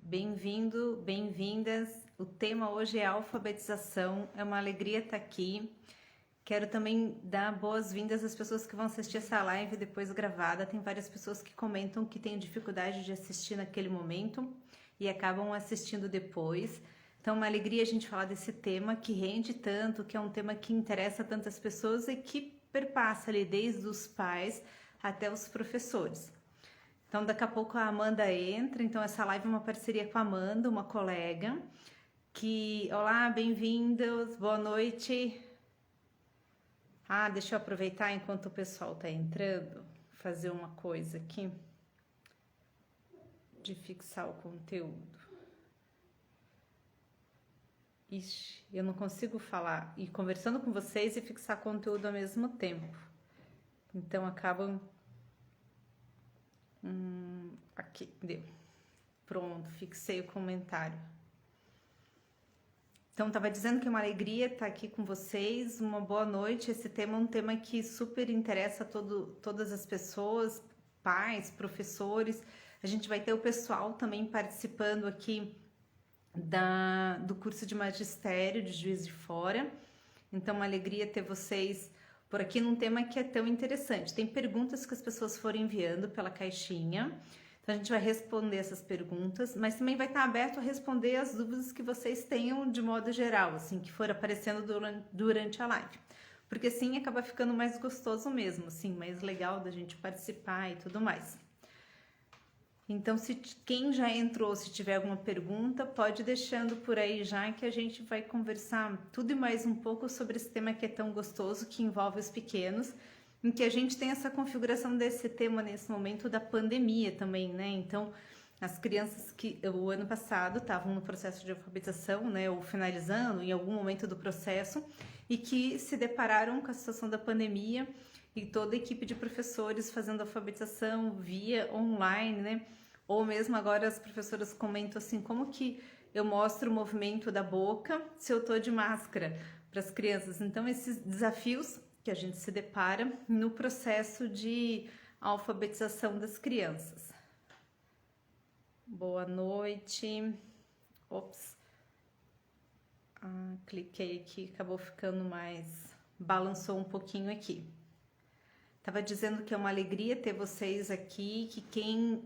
Bem-vindo, bem-vindas. O tema hoje é alfabetização. É uma alegria estar aqui. Quero também dar boas-vindas às pessoas que vão assistir essa live depois gravada. Tem várias pessoas que comentam que têm dificuldade de assistir naquele momento e acabam assistindo depois. Então, é uma alegria a gente falar desse tema que rende tanto, que é um tema que interessa tantas pessoas e que perpassa ali desde os pais até os professores. Então, daqui a pouco a Amanda entra. Então, essa live é uma parceria com a Amanda, uma colega. Olá, bem-vindos, boa noite. Deixa eu aproveitar enquanto o pessoal tá entrando, fazer uma coisa aqui de fixar o conteúdo. Ixi, eu não consigo falar e conversando com vocês e fixar conteúdo ao mesmo tempo. Então, acabam... aqui, deu. Pronto, fixei o comentário. Então, estava dizendo que é uma alegria estar aqui com vocês, uma boa noite. Esse tema é um tema que super interessa todas as pessoas, pais, professores. A gente vai ter o pessoal também participando aqui do curso de magistério de Juiz de Fora. Então, uma alegria ter vocês por aqui num tema que é tão interessante. Tem perguntas que as pessoas foram enviando pela caixinha. Então, a gente vai responder essas perguntas, mas também vai estar aberto a responder as dúvidas que vocês tenham de modo geral, assim, que for aparecendo durante a live. Porque assim acaba ficando mais gostoso mesmo, assim, mais legal da gente participar e tudo mais. Então, quem já entrou, se tiver alguma pergunta, pode ir deixando por aí já, que a gente vai conversar tudo e mais um pouco sobre esse tema que é tão gostoso, que envolve os pequenos, em que a gente tem essa configuração desse tema nesse momento da pandemia também, né? Então, as crianças que o ano passado estavam no processo de alfabetização, né, ou finalizando em algum momento do processo, e que se depararam com a situação da pandemia e toda a equipe de professores fazendo alfabetização via online, né? Ou mesmo agora as professoras comentam assim, como que eu mostro o movimento da boca se eu tô de máscara para as crianças? Então, esses desafios que a gente se depara no processo de alfabetização das crianças. Boa noite. Ops. Cliquei aqui, acabou ficando mais... balançou um pouquinho aqui. Estava dizendo que é uma alegria ter vocês aqui, que quem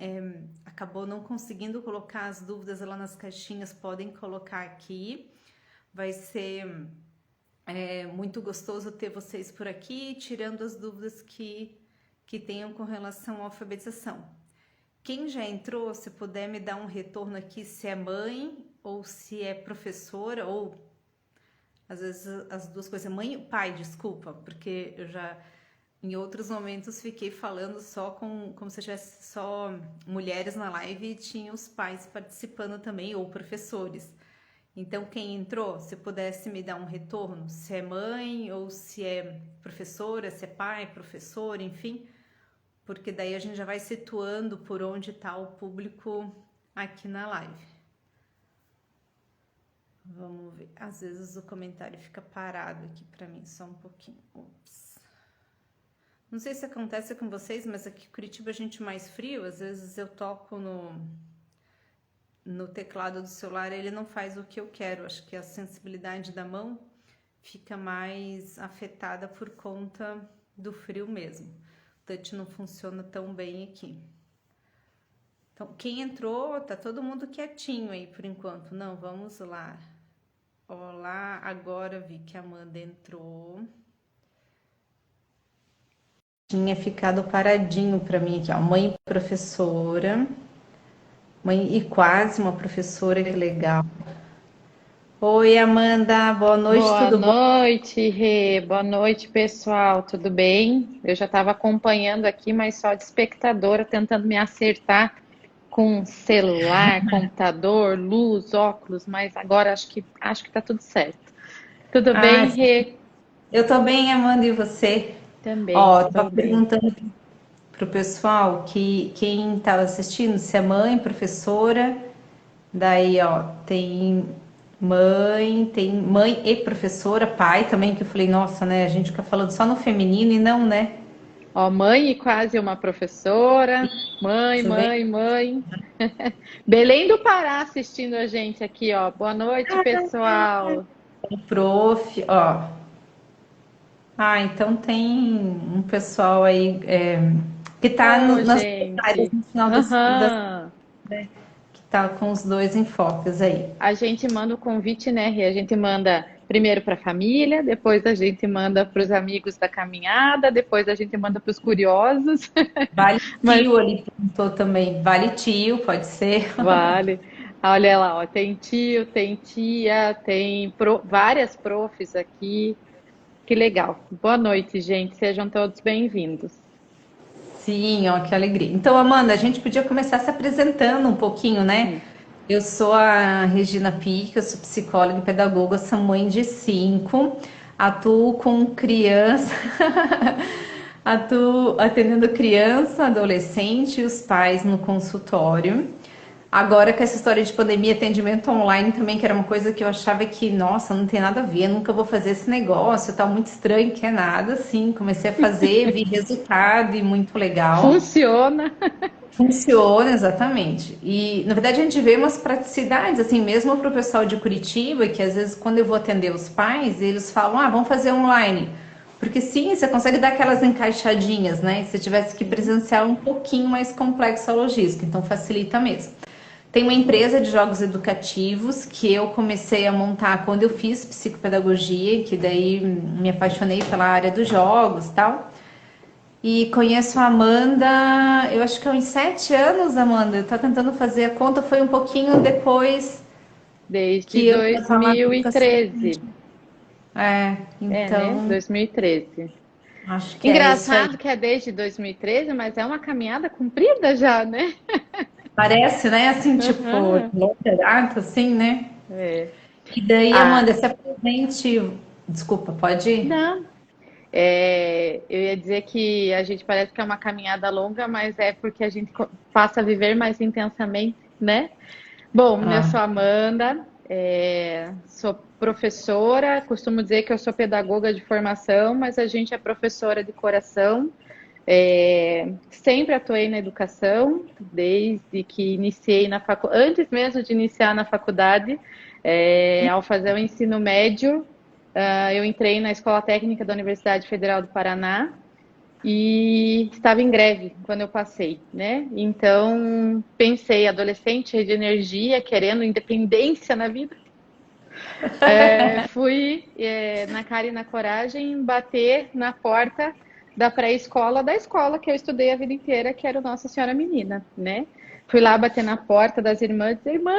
acabou não conseguindo colocar as dúvidas lá nas caixinhas, podem colocar aqui. Vai ser muito gostoso ter vocês por aqui, tirando as dúvidas que tenham com relação à alfabetização. Quem já entrou, se puder me dar um retorno aqui, se é mãe ou se é professora, ou às vezes as duas coisas, mãe e pai, desculpa, porque eu já... Em outros momentos fiquei falando só como se tivesse só mulheres na live e tinha os pais participando também, ou professores. Então, quem entrou, se pudesse me dar um retorno, se é mãe ou se é professora, se é pai, professor, enfim, porque daí a gente já vai situando por onde está o público aqui na live. Vamos ver, às vezes o comentário fica parado aqui para mim, só um pouquinho. Ups. Não sei se acontece com vocês, mas aqui em Curitiba a gente é mais frio, às vezes eu toco no teclado do celular, ele não faz o que eu quero, acho que a sensibilidade da mão fica mais afetada por conta do frio mesmo. O touch não funciona tão bem aqui. Então, quem entrou, tá todo mundo quietinho aí por enquanto. Não, vamos lá. Olá, agora vi que a Amanda entrou. Tinha ficado paradinho para mim aqui, ó. Mãe professora, mãe e quase uma professora, que legal. Oi, Amanda, boa noite, Boa tudo bom? noite, Rê. Boa noite, pessoal. Tudo bem? Eu já estava acompanhando aqui, mas só de espectadora, tentando me acertar com celular, computador, luz, óculos, mas agora acho que tá tudo certo. Tudo Ah, bem, Rê? eu tô bem, Amanda, e você? Também, Ó, estou tava bem. perguntando pro pessoal que quem tava assistindo, se é mãe, professora, daí, ó, tem mãe e professora, pai também, que eu falei, nossa, né, a gente fica falando só no feminino e não, né? Ó, mãe e quase uma professora. Mãe, Isso vem mãe, mãe. Belém do Pará assistindo a gente aqui, ó. Boa noite, pessoal. o prof, ó. Ah, então tem um pessoal aí que tá Ô, nas comentários gente. no final Aham. que tá com os dois enfoques aí. A gente manda o convite, né, Rê? A gente manda primeiro para a família, depois a gente manda para os amigos da caminhada, depois a gente manda para os curiosos. Vale Mas tio ali perguntou também. Vale tio, pode ser. vale. Olha lá, ó, tem tio, tem tia, tem várias profs aqui. Que legal. Boa noite, gente. Sejam todos bem-vindos. Sim, ó, que alegria. Então, Amanda, a gente podia começar se apresentando um pouquinho, né? Hum. Eu sou a Regina Pica, eu sou psicóloga e pedagoga, sou mãe de cinco, atuo com criança, atuo atendendo criança, adolescente e os pais no consultório. Agora com essa história de pandemia, atendimento online também, que era uma coisa que eu achava que, nossa, não tem nada a ver, nunca vou fazer esse negócio, tá muito estranho, que é nada, assim, comecei a fazer, vi resultado e muito legal. Funciona. Funciona, exatamente. E, na verdade, a gente vê umas praticidades, assim, mesmo para o pessoal de Curitiba, que às vezes, quando eu vou atender os pais, eles falam, ah, vamos fazer online. Porque sim, você consegue dar aquelas encaixadinhas, né? Se tivesse que Sim. presenciar um pouquinho mais complexa a logística, então facilita mesmo. Tem uma empresa de jogos educativos que eu comecei a montar quando eu fiz psicopedagogia, que daí me apaixonei pela área dos jogos e tal. E conheço a Amanda, eu acho que há uns 7 anos, Amanda. Eu tô tentando fazer a conta, foi um pouquinho depois Desde que eu estava lá na educação. 2013. É, né? Então 2013. acho que é isso aí. Engraçado que é desde 2013, mas é uma caminhada comprida já, né? Parece, né? Assim, tipo, Aham. longa data, assim, né? É. E daí, Amanda, Ah, se apresente. Desculpa, pode ir? não. Eu ia dizer que a gente parece que é uma caminhada longa, mas é porque a gente passa a viver mais intensamente, né? Bom, eu Ah, sou Amanda, sou professora, costumo dizer que eu sou pedagoga de formação, mas a gente é professora de coração. Sempre atuei na educação, desde que iniciei na faculdade, antes mesmo de iniciar na faculdade, ao fazer o ensino médio, eu entrei na Escola Técnica da Universidade Federal do Paraná e estava em greve quando eu passei, né? Então, pensei, adolescente, cheia de energia, querendo independência na vida, fui, na cara e na coragem, bater na porta da pré-escola da escola que eu estudei a vida inteira, que era o Nossa Senhora Menina, né? Fui lá bater na porta das irmãs, dizer, irmã,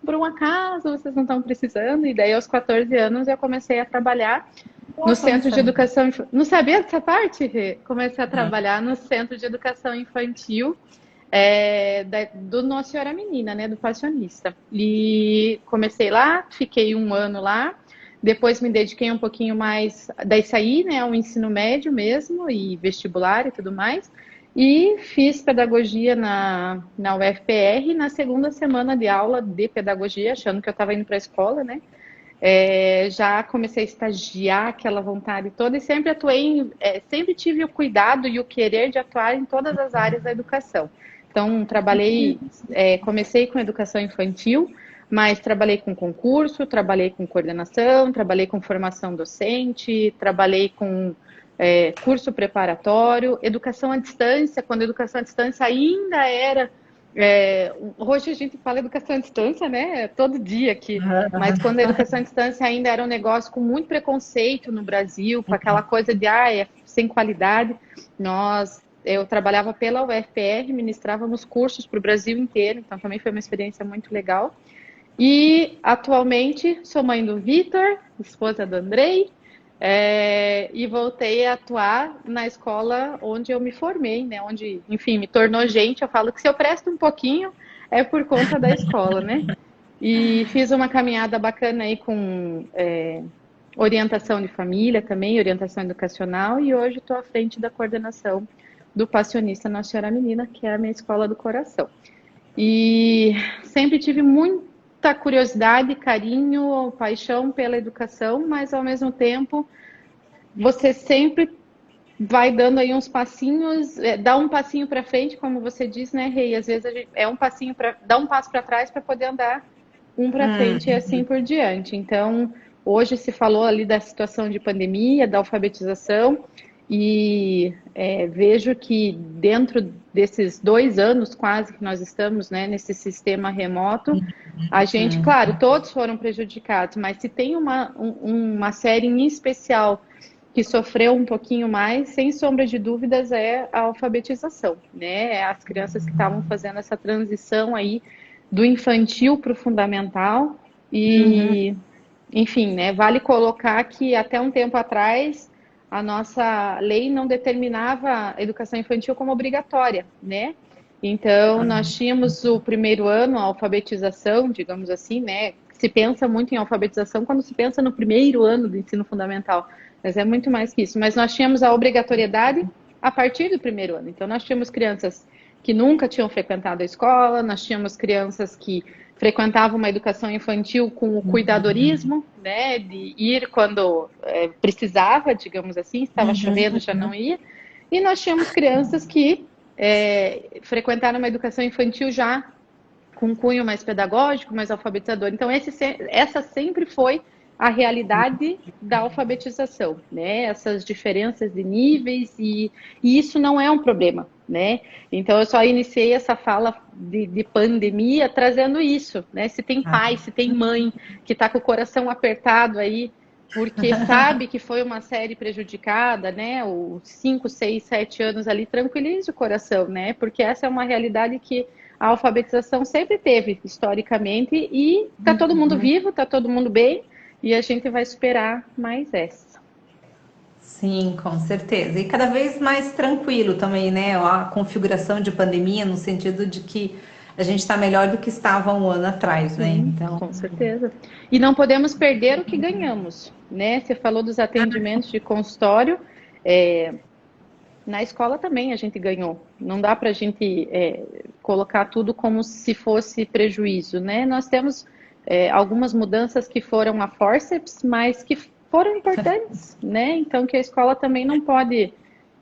por um acaso vocês não estão precisando? E daí, aos 14 anos, eu comecei a trabalhar no nossa, não centro de sabia. educação. Não sabia dessa parte, Rê? Comecei a Não. trabalhar no centro de educação infantil do Nossa Senhora Menina, né, do Passionista. E comecei lá, fiquei um ano lá, depois me dediquei um pouquinho mais, daí saí, né, ao ensino médio mesmo, e vestibular e tudo mais, e fiz pedagogia na UFPR, na segunda semana de aula de pedagogia, achando que eu estava indo para a escola, né, já comecei a estagiar, aquela vontade toda, e sempre atuei, sempre tive o cuidado e o querer de atuar em todas as áreas da educação. Então, comecei com educação infantil, mas trabalhei com concurso, trabalhei com coordenação, trabalhei com formação docente, trabalhei com curso preparatório, educação à distância, quando a educação à distância ainda era. Hoje a gente fala educação à distância, né? Todo dia aqui. Mas quando a educação à distância ainda era um negócio com muito preconceito no Brasil, com aquela coisa de é sem qualidade, eu trabalhava pela UFPR, ministrávamos cursos para o Brasil inteiro, então também foi uma experiência muito legal. E atualmente sou mãe do Vitor, esposa do Andrei, e voltei a atuar na escola onde eu me formei, né? Onde, enfim, me tornou gente. Eu falo que se eu presto um pouquinho é por conta da escola, né? E fiz uma caminhada bacana aí com orientação de família também, orientação educacional, e hoje estou à frente da coordenação do Passionista Nossa Senhora Menina, que é a minha escola do coração. E sempre tive muita curiosidade, carinho, paixão pela educação, mas ao mesmo tempo você sempre vai dando aí uns passinhos, dá um passinho para frente, como você diz, né, Rei? Às vezes a gente, é um passinho para dar um passo para trás para poder andar um para frente e assim por diante. Então, hoje se falou ali da situação de pandemia, da alfabetização, e vejo que dentro desses 2 anos quase que nós estamos, né, nesse sistema remoto, a gente, claro, todos foram prejudicados, mas se tem uma série em especial que sofreu um pouquinho mais, sem sombra de dúvidas, é a alfabetização, né? As crianças que estavam fazendo essa transição aí do infantil para o fundamental e, enfim, né? Vale colocar que até um tempo atrás a nossa lei não determinava a educação infantil como obrigatória, né? Então, nós tínhamos o primeiro ano, a alfabetização, digamos assim, né? Se pensa muito em alfabetização quando se pensa no primeiro ano do ensino fundamental, mas é muito mais que isso. Mas nós tínhamos a obrigatoriedade a partir do primeiro ano. Então, nós tínhamos crianças que nunca tinham frequentado a escola, nós tínhamos crianças que frequentavam uma educação infantil com o cuidadorismo, né, de ir quando precisava, digamos assim, estava chovendo, já não ia. E nós tínhamos crianças que frequentaram uma educação infantil já com um cunho mais pedagógico, mais alfabetizador. Então, essa sempre foi a realidade da alfabetização, né? Essas diferenças de níveis e isso não é um problema, né? Então, eu só iniciei essa fala de pandemia trazendo isso, né? Se tem pai, se tem mãe que está com o coração apertado aí, porque sabe que foi uma série prejudicada, né? Os 5, 6, 7 anos ali, tranquilize o coração, né? Porque essa é uma realidade que a alfabetização sempre teve, historicamente, e tá todo mundo vivo, tá todo mundo bem, e a gente vai superar mais essa. Sim, com certeza. E cada vez mais tranquilo também, né? A configuração de pandemia, no sentido de que a gente está melhor do que estava um ano atrás, né? Sim, Então, com certeza. E não podemos perder o que ganhamos, né? Você falou dos atendimentos de consultório, na escola também a gente ganhou. Não dá para a gente colocar tudo como se fosse prejuízo, né? Nós temos algumas mudanças que foram a forceps, mas que foram importantes, né? Então que a escola também não pode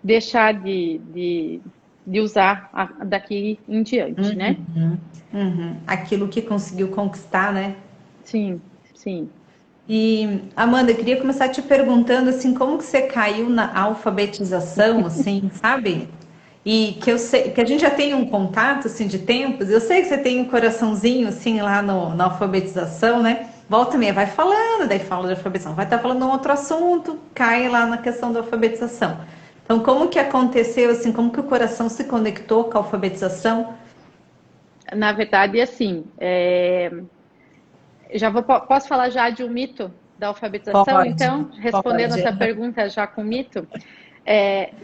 deixar de usar daqui em diante, né? aquilo que conseguiu conquistar, né? Sim, sim. E, Amanda, eu queria começar te perguntando assim, como que você caiu na alfabetização, assim, sabe? E que eu sei que a gente já tem um contato assim de tempos. Eu sei que você tem um coraçãozinho assim lá na alfabetização, né? Volta e meia, vai falando, daí fala de alfabetização, vai estar falando um outro assunto, cai lá na questão da alfabetização. Então, como que aconteceu assim? Como que o coração se conectou com a alfabetização? Na verdade, assim, posso falar já de um mito da alfabetização, Pode, então, respondendo pode. essa pergunta já com mito.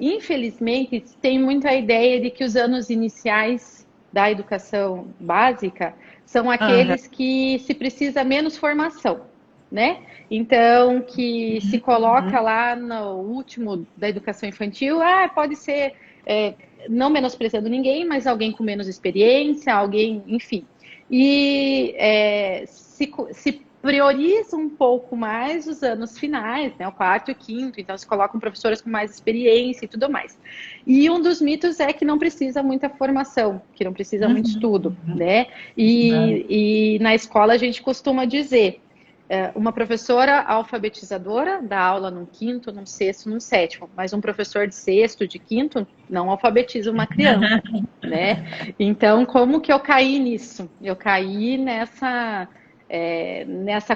Infelizmente, tem muito a ideia de que os anos iniciais da educação básica são Aham. aqueles que se precisa menos formação, né? Então, que se coloca lá no último da educação infantil, pode ser, não menosprezando ninguém, mas alguém com menos experiência, alguém, enfim. E se prioriza um pouco mais os anos finais, né, o quarto e o quinto, então se colocam professoras com mais experiência e tudo mais. E um dos mitos é que não precisa muita formação, que não precisa muito estudo, né? E na escola a gente costuma dizer, uma professora alfabetizadora dá aula num quinto, num sexto, num sétimo, mas um professor de sexto, de quinto, não alfabetiza uma criança, né? Então, como que eu caí nisso? Eu caí nessa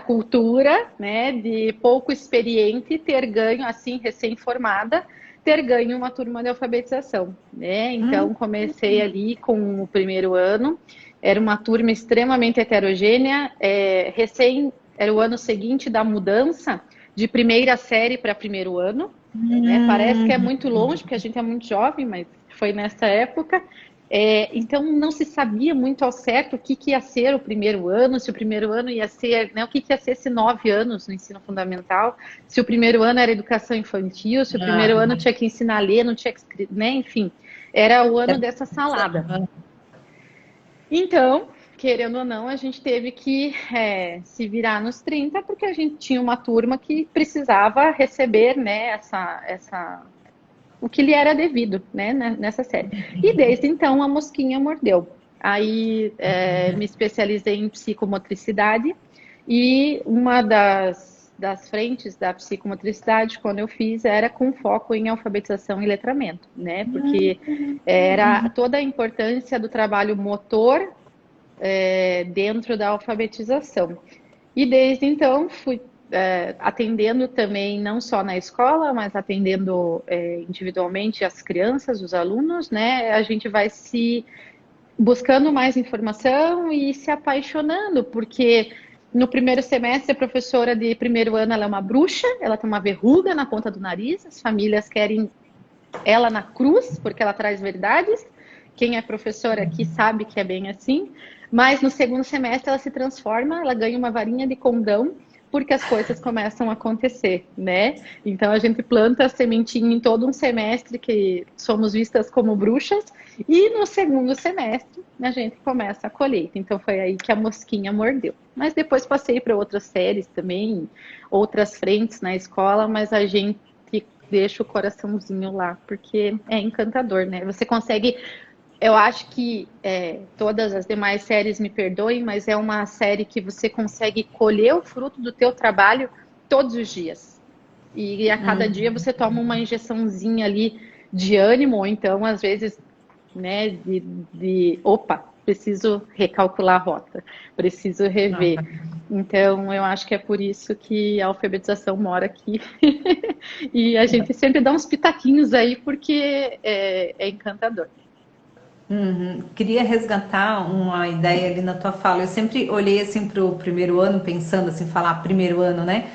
cultura, né, de pouco experiente ter ganho, assim, recém-formada, ter ganho uma turma de alfabetização, né? Então, comecei ali com o primeiro ano, era uma turma extremamente heterogênea, era o ano seguinte da mudança de primeira série para primeiro ano, né? Parece que é muito longe, porque a gente é muito jovem, mas foi nessa época. Então, não se sabia muito ao certo o que ia ser o primeiro ano, se o primeiro ano ia ser, né, o que ia ser esses 9 anos no ensino fundamental, se o primeiro ano era educação infantil, se o primeiro ano tinha que ensinar a ler, não tinha que escrever, né, enfim, era o ano dessa salada. Então, querendo ou não, a gente teve que se virar nos 30, porque a gente tinha uma turma que precisava receber, né, o que lhe era devido, né, nessa série. E desde então a mosquinha mordeu. Aí me especializei em psicomotricidade e uma das frentes da psicomotricidade, quando eu fiz, era com foco em alfabetização e letramento, né? Porque era toda a importância do trabalho motor dentro da alfabetização. E desde então fui atendendo também, não só na escola, mas atendendo individualmente as crianças, os alunos, né? A gente vai se buscando mais informação e se apaixonando, porque no primeiro semestre a professora de primeiro ano ela é uma bruxa, ela tem uma verruga na ponta do nariz, as famílias querem ela na cruz, porque ela traz verdades. Quem é professora aqui sabe que é bem assim. Mas no segundo semestre ela se transforma, ela ganha uma varinha de condão, porque as coisas começam a acontecer, né? Então a gente planta a sementinha em todo um semestre que somos vistas como bruxas, e no segundo semestre a gente começa a colheita. Então foi aí que a mosquinha mordeu. Mas depois passei para outras séries também, outras frentes na escola, mas a gente deixa o coraçãozinho lá, porque é encantador, né? Você consegue. Eu acho que todas as demais séries me perdoem, mas é uma série que você consegue colher o fruto do teu trabalho todos os dias. E a cada dia você toma uma injeçãozinha ali de ânimo, ou então, às vezes, né, opa, preciso recalcular a rota, preciso rever. Então, eu acho que é por isso que a alfabetização mora aqui. E a gente sempre dá uns pitaquinhos aí, porque é encantador. Queria resgatar uma ideia ali na tua fala. Eu sempre olhei assim para o primeiro ano, pensando assim, falar primeiro ano, né?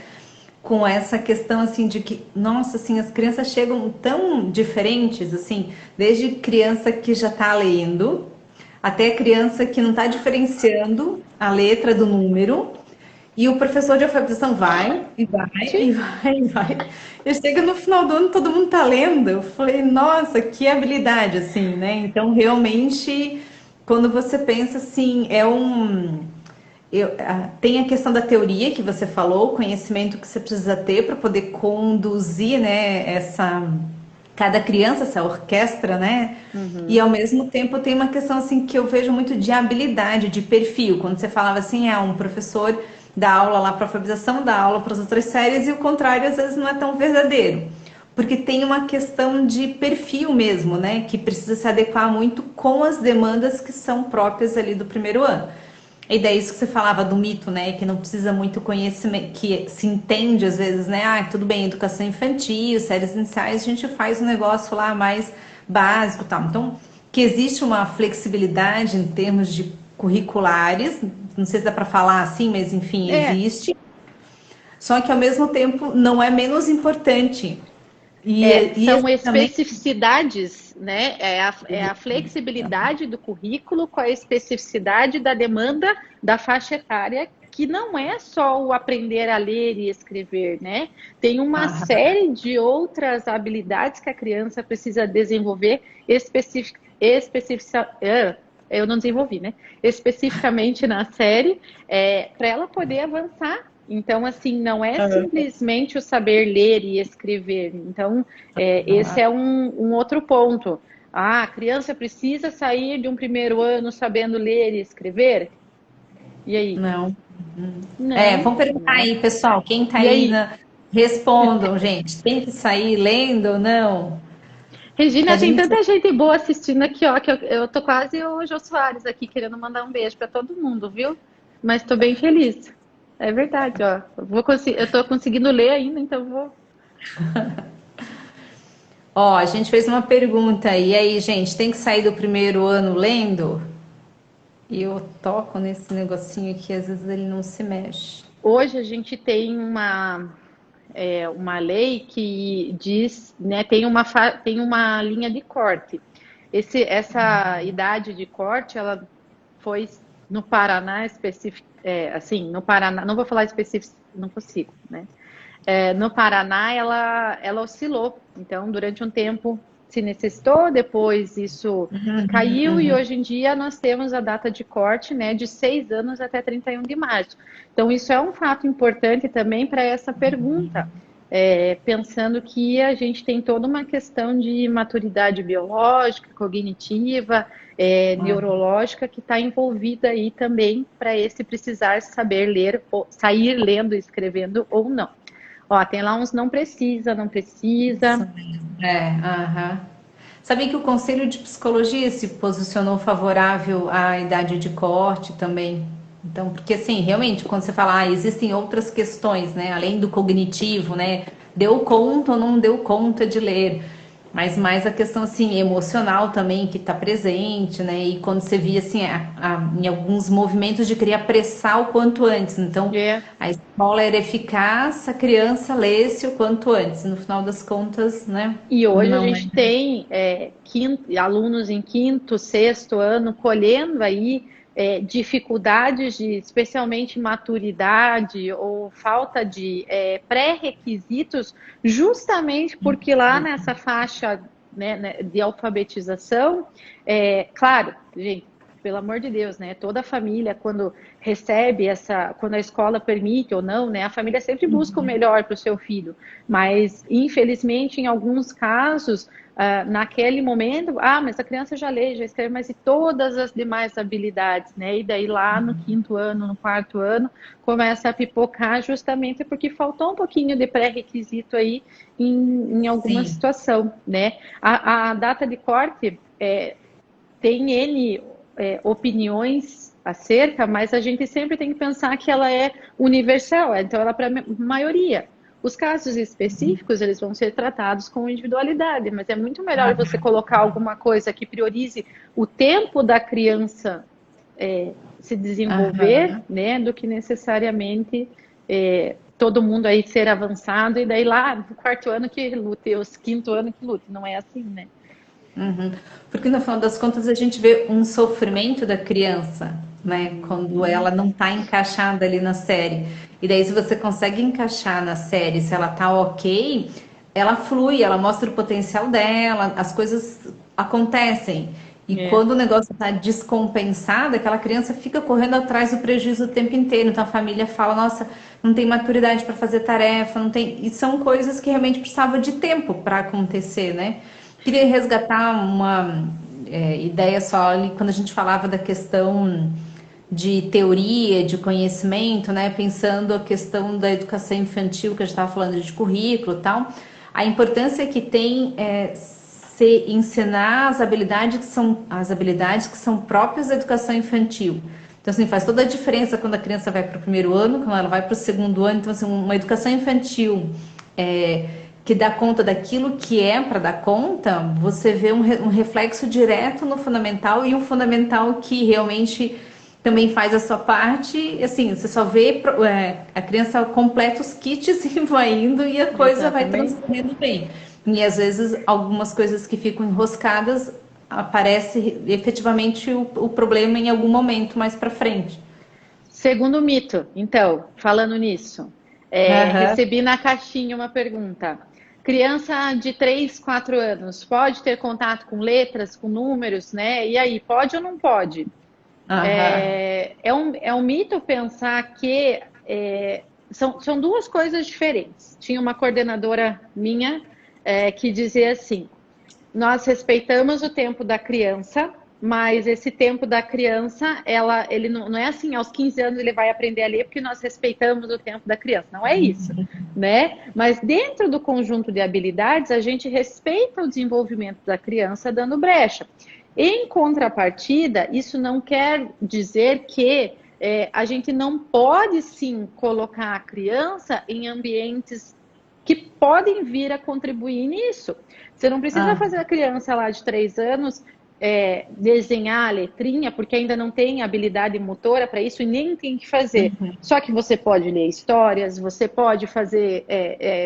Com essa questão assim de que, nossa, assim, as crianças chegam tão diferentes, assim, desde criança que já está lendo, até criança que não está diferenciando a letra do número. E o professor de alfabetização vai, e vai, e vai, e vai. E chega no final do ano, todo mundo tá lendo. Eu falei, nossa, que habilidade, assim, né? Então, realmente, quando você pensa assim, tem a questão da teoria que você falou, o conhecimento que você precisa ter para poder conduzir, né, cada criança, essa orquestra, né? E ao mesmo tempo tem uma questão assim que eu vejo muito de habilidade, de perfil. Quando você falava assim, um professor dá aula lá para alfabetização, dá aula para as outras séries, e o contrário às vezes não é tão verdadeiro. Porque tem uma questão de perfil mesmo, né? Que precisa se adequar muito com as demandas que são próprias ali do primeiro ano. E daí isso que você falava do mito, né? Que não precisa muito conhecimento, que se entende às vezes, né? Tudo bem, educação infantil, séries iniciais, a gente faz um negócio lá mais básico e tal. Então, que existe uma flexibilidade em termos de curriculares, não sei se dá para falar assim, mas enfim, existe. Só que ao mesmo tempo não é menos importante. São especificidades, né? É a flexibilidade do currículo com a especificidade da demanda da faixa etária, que não é só o aprender a ler e escrever, né? Tem uma série de outras habilidades que a criança precisa desenvolver eu não desenvolvi, né? Especificamente na série, para ela poder avançar. Então, assim, não é simplesmente o saber ler e escrever. Então, esse é um outro ponto. A criança precisa sair de um primeiro ano sabendo ler e escrever? E aí? Não. Não, Vamos perguntar né? aí, pessoal, quem tá E aí aí? respondam, gente. Tem que sair lendo ou não? Que a Regina, tem gente. tanta gente boa assistindo aqui, ó, que eu tô quase o Jô Soares aqui, querendo mandar um beijo para todo mundo, viu? Mas tô bem feliz. É verdade, ó. Eu tô conseguindo ler ainda, então vou. Ó, a gente fez uma pergunta. E aí, gente, tem que sair do primeiro ano lendo? E eu toco nesse negocinho aqui, às vezes ele não se mexe. Hoje a gente tem uma lei que diz, né, tem uma linha de corte. Essa idade de corte, ela foi no Paraná específico, assim, no Paraná, não vou falar específico, não consigo, né? No Paraná, ela oscilou. Então, durante um tempo se necessitou, depois isso caiu e hoje em dia nós temos a data de corte, né, de 6 anos até 31 de março. Então, isso é um fato importante também para essa pergunta. pensando que a gente tem toda uma questão de maturidade biológica, cognitiva, neurológica, que está envolvida aí também para esse precisar saber ler, ou sair lendo e escrevendo ou não. Ó, tem lá uns não precisa, não Isso precisa. mesmo. Aham. Sabia que o Conselho de Psicologia se posicionou favorável à idade de corte também. Então, porque assim, realmente, quando você fala, existem outras questões, né, além do cognitivo, né, deu conta ou não deu conta de ler, mas mais a questão assim emocional também que está presente, né? E quando você via assim em alguns movimentos de querer apressar o quanto antes, então É. a escola era eficaz, a criança lesse o quanto antes. No final das contas, né? E hoje a Não é. gente tem alunos em quinto, sexto ano colhendo aí dificuldades de, especialmente maturidade ou falta de pré-requisitos, justamente porque lá nessa faixa, né, de alfabetização, claro, gente, pelo amor de Deus, né? Toda família, quando recebe quando a escola permite ou não, né? A família sempre busca o melhor para o seu filho. Mas, infelizmente, em alguns casos, naquele momento, mas a criança já lê, já escreve, mas e todas as demais habilidades, né? E daí lá no quinto ano, no quarto ano, começa a pipocar justamente porque faltou um pouquinho de pré-requisito aí em alguma Sim. situação, né? A data de corte tem N opiniões acerca, mas a gente sempre tem que pensar que ela é universal, então ela é para a maioria. Os casos específicos, eles vão ser tratados com individualidade, mas é muito melhor você colocar alguma coisa que priorize o tempo da criança se desenvolver, Aham. né, do que necessariamente todo mundo aí ser avançado e daí lá no quarto ano que lute, os quinto ano que lute. Não é assim, né? Uhum. Porque no final das contas a gente vê um sofrimento da criança, né? Quando ela não tá encaixada ali na série. E daí, se você consegue encaixar na série, se ela tá ok, ela flui, ela mostra o potencial dela, as coisas acontecem. E É. quando o negócio tá descompensado, aquela criança fica correndo atrás do prejuízo o tempo inteiro. Então a família fala, nossa, não tem maturidade para fazer tarefa, não tem. E são coisas que realmente precisavam de tempo para acontecer, né? Queria resgatar uma ideia só ali, quando a gente falava da questão de teoria, de conhecimento, né? Pensando a questão da educação infantil, que a gente estava falando de currículo e tal, a importância que tem se ensinar as habilidades que são próprias da educação infantil. Então, assim, faz toda a diferença quando a criança vai para o primeiro ano, quando ela vai para o segundo ano. Então, assim, uma educação infantil que dá conta daquilo que é para dar conta, você vê um reflexo direto no fundamental e um fundamental que realmente também faz a sua parte. Assim, você só vê a criança completa os kits e vai indo e a coisa vai Exatamente. transcorrendo bem. E às vezes algumas coisas que ficam enroscadas aparece efetivamente o problema em algum momento mais para frente. Segundo mito, então, falando nisso, Aham. recebi na caixinha uma pergunta. Criança de 3, 4 anos pode ter contato com letras, com números, né? E aí, pode ou não pode? Aham. É um mito pensar que são duas coisas diferentes. Tinha uma coordenadora minha que dizia assim: nós respeitamos o tempo da criança, mas esse tempo da criança, ele não é assim, aos 15 anos ele vai aprender a ler porque nós respeitamos o tempo da criança. Não é isso, né? Mas dentro do conjunto de habilidades, a gente respeita o desenvolvimento da criança dando brecha. Em contrapartida, isso não quer dizer que a gente não pode sim colocar a criança em ambientes que podem vir a contribuir nisso. Você não precisa Ah, fazer a criança lá de 3 anos desenhar a letrinha, porque ainda não tem habilidade motora para isso e nem tem que fazer. Só que você pode ler histórias, você pode fazer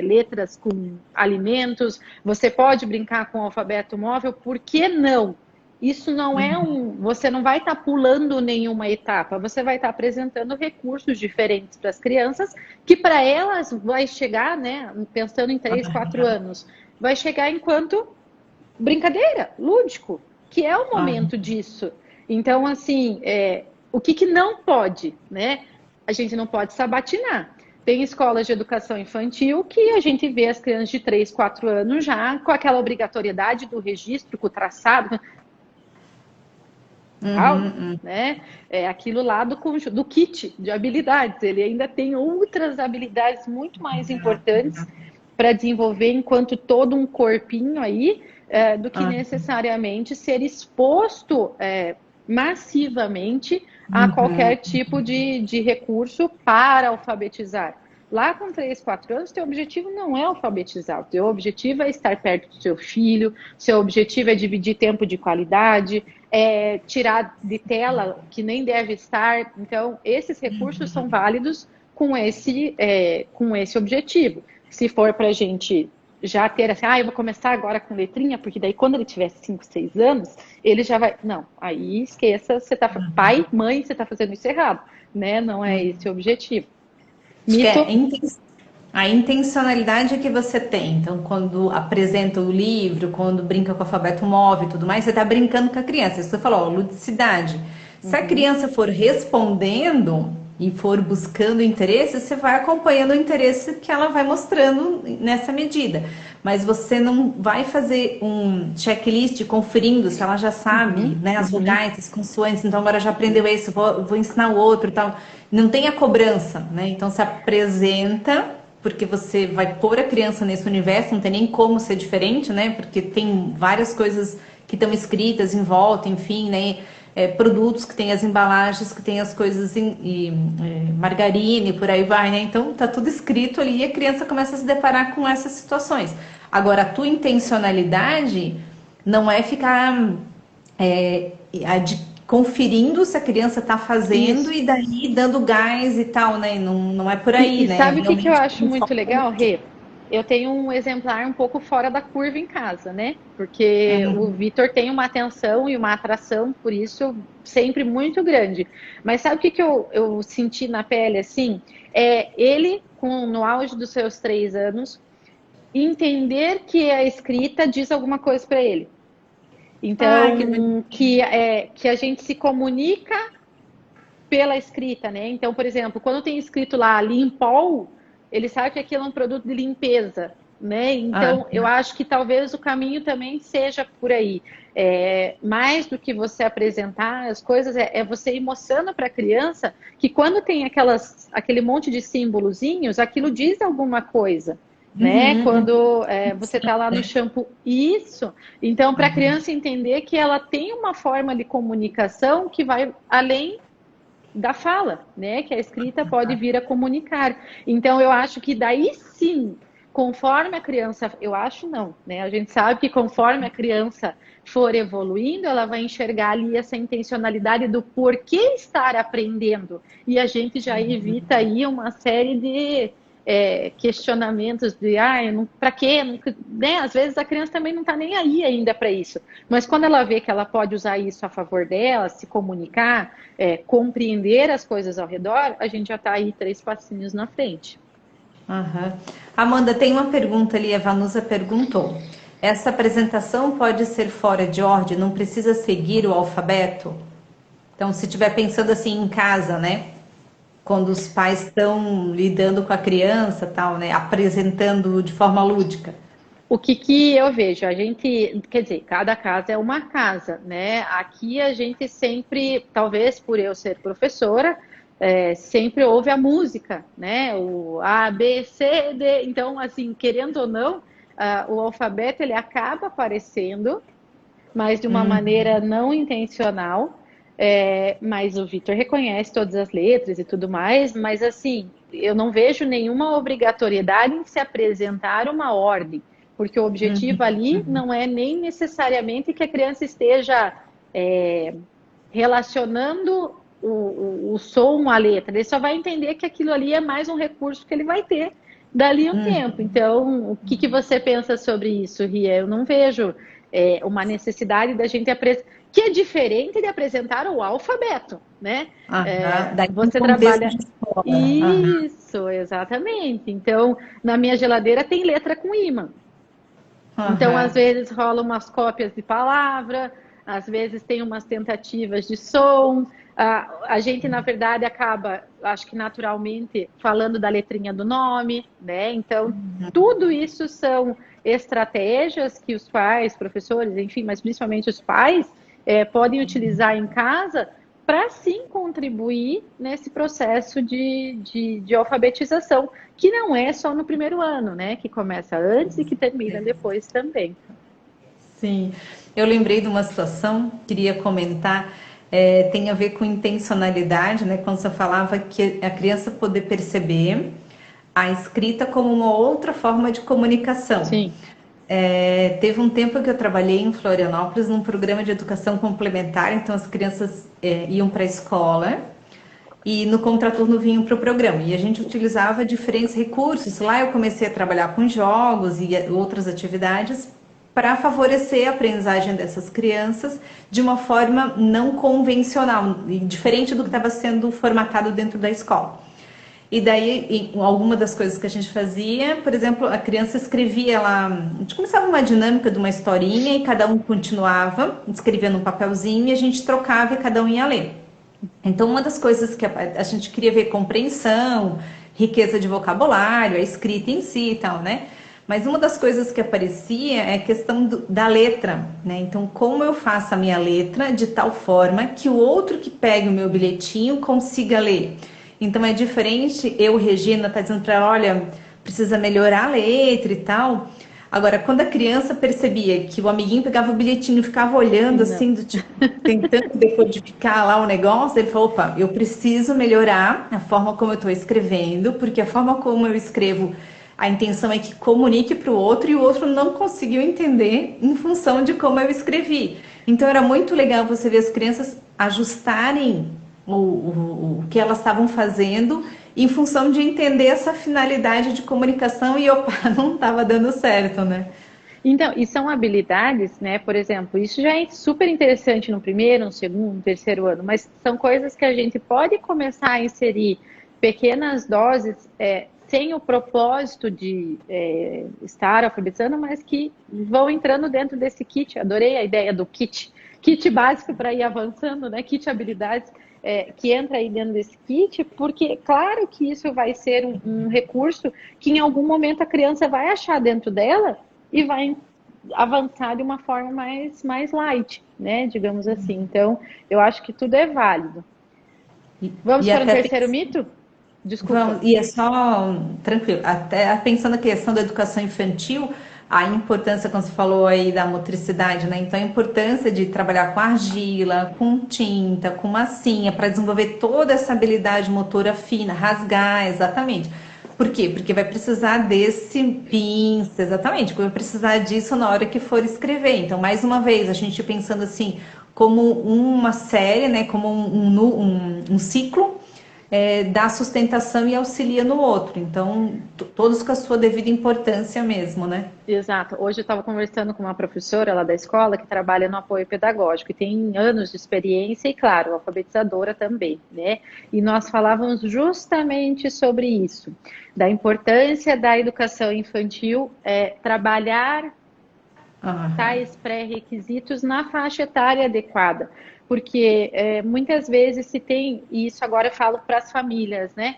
letras com alimentos, você pode brincar com o alfabeto móvel, por que não? Isso não é você não vai estar pulando nenhuma etapa, você vai estar apresentando recursos diferentes para as crianças, que para elas vai chegar, né, pensando em 3, 4 anos, vai chegar enquanto brincadeira, lúdico, que é o ah, momento disso. Então, assim, o que não pode, né? A gente não pode sabatinar. Tem escolas de educação infantil que a gente vê as crianças de 3, 4 anos já com aquela obrigatoriedade do registro, com o traçado, né? É aquilo lá do kit de habilidades. Ele ainda tem outras habilidades muito mais importantes para desenvolver enquanto todo um corpinho aí, do que necessariamente ser exposto massivamente a qualquer tipo de recurso para alfabetizar. Lá com 3, 4 anos, teu objetivo não é alfabetizar, o teu objetivo é estar perto do seu filho, seu objetivo é dividir tempo de qualidade, é tirar de tela que nem deve estar. Então, esses recursos são válidos com esse objetivo. Se for para a gente já ter assim, eu vou começar agora com letrinha, porque daí quando ele tiver 5, 6 anos, ele já vai... Não, aí esqueça, você tá... Pai, mãe, você está fazendo isso errado, né? Não é esse o objetivo. A intencionalidade que você tem. Então, quando apresenta o livro, quando brinca com o alfabeto móvel e tudo mais, você está brincando com a criança. Você falou, ludicidade. Se a criança for respondendo e for buscando interesse, você vai acompanhando o interesse que ela vai mostrando nessa medida. Mas você não vai fazer um checklist conferindo se ela já sabe, né, as vogais, as consoantes, então agora já aprendeu esse, vou ensinar o outro e tal. Não tem a cobrança, né? Então se apresenta, porque você vai pôr a criança nesse universo, não tem nem como ser diferente, né? Porque tem várias coisas que estão escritas em volta, enfim, né? Produtos que tem as embalagens, que tem as coisas margarina e por aí vai, né? Então tá tudo escrito ali e a criança começa a se deparar com essas situações. Agora, a tua intencionalidade não é ficar conferindo se a criança tá fazendo e daí dando gás e tal, né? Não é por aí, né? Sabe o que eu Realmente acho muito legal, Rê? Eu tenho um exemplar um pouco fora da curva em casa, né? Porque o Vitor tem uma atenção e uma atração, por isso, sempre muito grande. Mas sabe o que eu senti na pele, assim? Ele, no auge dos seus 3 anos, entender que a escrita diz alguma coisa para ele. Então, que a gente se comunica pela escrita, né? Então, por exemplo, quando tem escrito lá Limpol, ele sabe que aquilo é um produto de limpeza, né? Então, eu acho que talvez o caminho também seja por aí. Mais do que você apresentar as coisas, é você ir mostrando para a criança que quando tem aquele monte de símbolozinhos, aquilo diz alguma coisa. Né? Quando você está lá no shampoo, isso. Então, para a criança entender que ela tem uma forma de comunicação que vai além da fala, né? Que a escrita pode vir a comunicar. Então, eu acho que daí sim, conforme a criança, eu acho não, né? A gente sabe que conforme a criança for evoluindo, ela vai enxergar ali essa intencionalidade do porquê estar aprendendo. E a gente já evita aí uma série de questionamentos de para quê? Né? Às vezes a criança também não está nem aí ainda para isso. Mas quando ela vê que ela pode usar isso a favor dela, se comunicar, compreender as coisas ao redor, a gente já está aí 3 passinhos na frente. Amanda, tem uma pergunta ali, a Vanusa perguntou. Essa apresentação pode ser fora de ordem, não precisa seguir o alfabeto? Então, se estiver pensando assim em casa, né? Quando os pais estão lidando com a criança, tal, né? Apresentando de forma lúdica. O que eu vejo? A gente, quer dizer, cada casa é uma casa, né? Aqui a gente sempre, talvez por eu ser professora, sempre ouve a música, né? O A, B, C, D. Então, assim, querendo ou não, o alfabeto ele acaba aparecendo, mas de uma maneira não intencional. Mas o Vitor reconhece todas as letras e tudo mais, mas assim, eu não vejo nenhuma obrigatoriedade em se apresentar uma ordem, porque o objetivo ali não é nem necessariamente que a criança esteja relacionando o som à letra, ele só vai entender que aquilo ali é mais um recurso que ele vai ter dali um tempo. Então, o que você pensa sobre isso, Ria? Eu não vejo uma necessidade da gente apresentar, que é diferente de apresentar o alfabeto, né? Você trabalha... Isso, exatamente. Então, na minha geladeira tem letra com ímã. Então, às vezes rolam umas cópias de palavra, às vezes tem umas tentativas de som, A gente, na verdade, acaba, acho que naturalmente, falando da letrinha do nome, né? Então, tudo isso são estratégias que os pais, professores, enfim, mas principalmente os pais, podem utilizar em casa para sim contribuir nesse processo de alfabetização, que não é só no primeiro ano, né? Que começa antes e que termina depois também. Sim, eu lembrei de uma situação, queria comentar, tem a ver com intencionalidade, né? Quando você falava que a criança poder perceber a escrita como uma outra forma de comunicação. Sim. Teve um tempo que eu trabalhei em Florianópolis num programa de educação complementar, então as crianças iam para a escola e no contraturno vinham para o programa. E a gente utilizava diferentes recursos. Lá eu comecei a trabalhar com jogos e outras atividades para favorecer a aprendizagem dessas crianças de uma forma não convencional, diferente do que estava sendo formatado dentro da escola. E daí, alguma das coisas que a gente fazia, por exemplo, a criança escrevia lá, a gente começava uma dinâmica de uma historinha e cada um continuava, escrevia num papelzinho e a gente trocava e cada um ia ler. Então, uma das coisas que a gente queria ver compreensão, riqueza de vocabulário, a escrita em si e tal, né? Mas uma das coisas que aparecia é a questão da letra, né? Então, como eu faço a minha letra de tal forma que o outro que pegue o meu bilhetinho consiga ler. Então, é diferente, Regina, tá dizendo para ela, olha, precisa melhorar a letra e tal. Agora, quando a criança percebia que o amiguinho pegava o bilhetinho e ficava olhando assim, do tipo, tentando decodificar lá o negócio, ele falou, opa, eu preciso melhorar a forma como eu estou escrevendo, porque a forma como eu escrevo, a intenção é que comunique para o outro e o outro não conseguiu entender em função de como eu escrevi. Então, era muito legal você ver as crianças ajustarem o que elas estavam fazendo em função de entender essa finalidade de comunicação e opa, não estava dando certo, né? Então, e são habilidades, né? Por exemplo, isso já é super interessante no primeiro, no segundo, no terceiro ano, mas são coisas que a gente pode começar a inserir pequenas doses, sem o propósito de estar alfabetizando, mas que vão entrando dentro desse kit. Adorei a ideia do kit básico para ir avançando, né? Kit habilidades. Que entra aí dentro desse kit, porque claro que isso vai ser um recurso que em algum momento a criança vai achar dentro dela e vai avançar de uma forma mais light, né? Digamos assim. Então, eu acho que tudo é válido. Vamos E para um até terceiro mito? Desculpa. vamos, e é só tranquilo, até pensando na questão da educação infantil, a importância, como você falou aí, da motricidade, né? Então, a importância de trabalhar com argila, com tinta, com massinha, para desenvolver toda essa habilidade motora fina, rasgar, exatamente. Por quê? Porque vai precisar desse pinça, exatamente, porque vai precisar disso na hora que for escrever. Então, mais uma vez, a gente pensando assim, como uma série, né? Como um ciclo dá sustentação e auxilia no outro. Então, todos com a sua devida importância mesmo, né? Exato. Hoje eu estava conversando com uma professora lá da escola que trabalha no apoio pedagógico e tem anos de experiência e, claro, alfabetizadora também, né? E nós falávamos justamente sobre isso, da importância da educação infantil, trabalhar Aham. tais pré-requisitos na faixa etária adequada. Porque muitas vezes se tem, e isso agora eu falo para as famílias, né?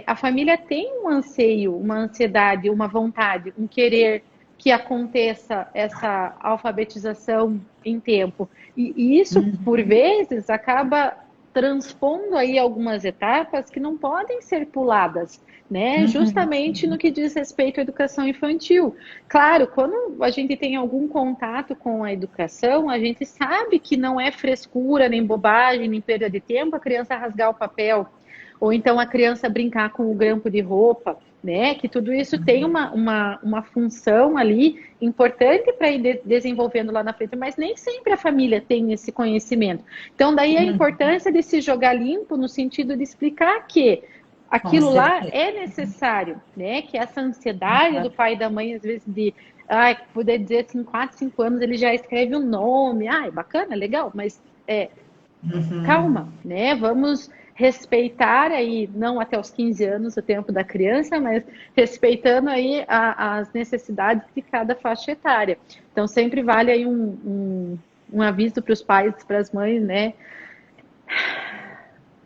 A família tem um anseio, uma ansiedade, uma vontade, um querer que aconteça essa alfabetização em tempo. E isso, por vezes, acaba transpondo aí algumas etapas que não podem ser puladas, né? Justamente no que diz respeito à educação infantil. Claro, quando a gente tem algum contato com a educação, a gente sabe que não é frescura, nem bobagem, nem perda de tempo a criança rasgar o papel, ou então a criança brincar com o grampo de roupa, né? Que tudo isso tem uma função ali importante para ir desenvolvendo lá na frente, mas nem sempre a família tem esse conhecimento. Então, daí a importância de se jogar limpo no sentido de explicar que Com aquilo lá certeza. é necessário, né? Que essa ansiedade do pai e da mãe, às vezes, de poder dizer assim, 4, 5 anos ele já escreve o um nome, é bacana, legal, mas calma, né? Vamos respeitar aí, não até os 15 anos, o tempo da criança, mas respeitando aí as necessidades de cada faixa etária. Então, sempre vale aí um aviso para os pais, para as mães, né?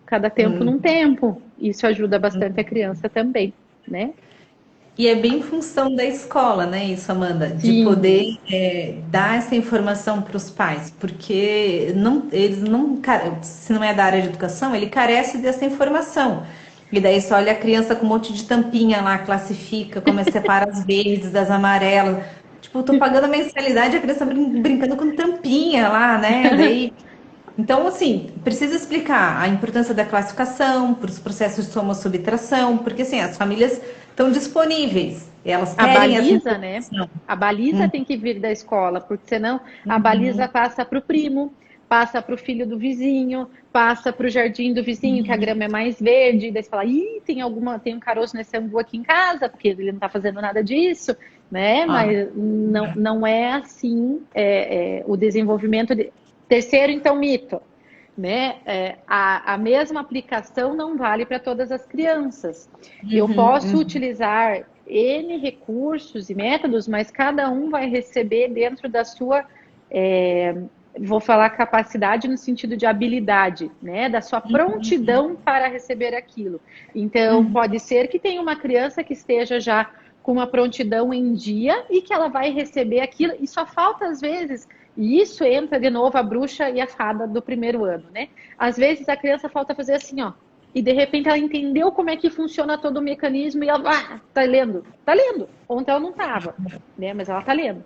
cada tempo num tempo. Isso ajuda bastante a criança também, né? E é bem função da escola, né, isso, Amanda, de Sim, poder dar essa informação para os pais, porque não, eles não, se não é da área de educação, ele carece dessa informação. E daí só olha a criança com um monte de tampinha lá, classifica, como é separa as verdes das amarelas. Tipo, eu tô pagando a mensalidade, a criança brincando com tampinha lá, né? Daí então, assim, precisa explicar a importância da classificação para os processos de soma-subtração, porque assim, as famílias estão disponíveis, elas a querem essa baliza, né? informação. A baliza tem que vir da escola, porque senão a baliza passa para o primo, passa para o filho do vizinho, passa para o jardim do vizinho, que a grama é mais verde, daí você fala, ih, tem um caroço nesse angu aqui em casa, porque ele não está fazendo nada disso, né? Ah, Mas não é assim o desenvolvimento de... Terceiro, então, mito, né? A mesma aplicação não vale para todas as crianças. Eu posso utilizar N recursos e métodos, mas cada um vai receber dentro da sua, vou falar capacidade no sentido de habilidade, né? Da sua prontidão para receber aquilo. Então, pode ser que tenha uma criança que esteja já com uma prontidão em dia e que ela vai receber aquilo, e só falta às vezes, e isso entra de novo a bruxa e a fada do primeiro ano, né? Às vezes a criança falta fazer assim, ó, e de repente ela entendeu como é que funciona todo o mecanismo e ela tá lendo, tá lendo. Ontem ela não estava, né? Mas ela tá lendo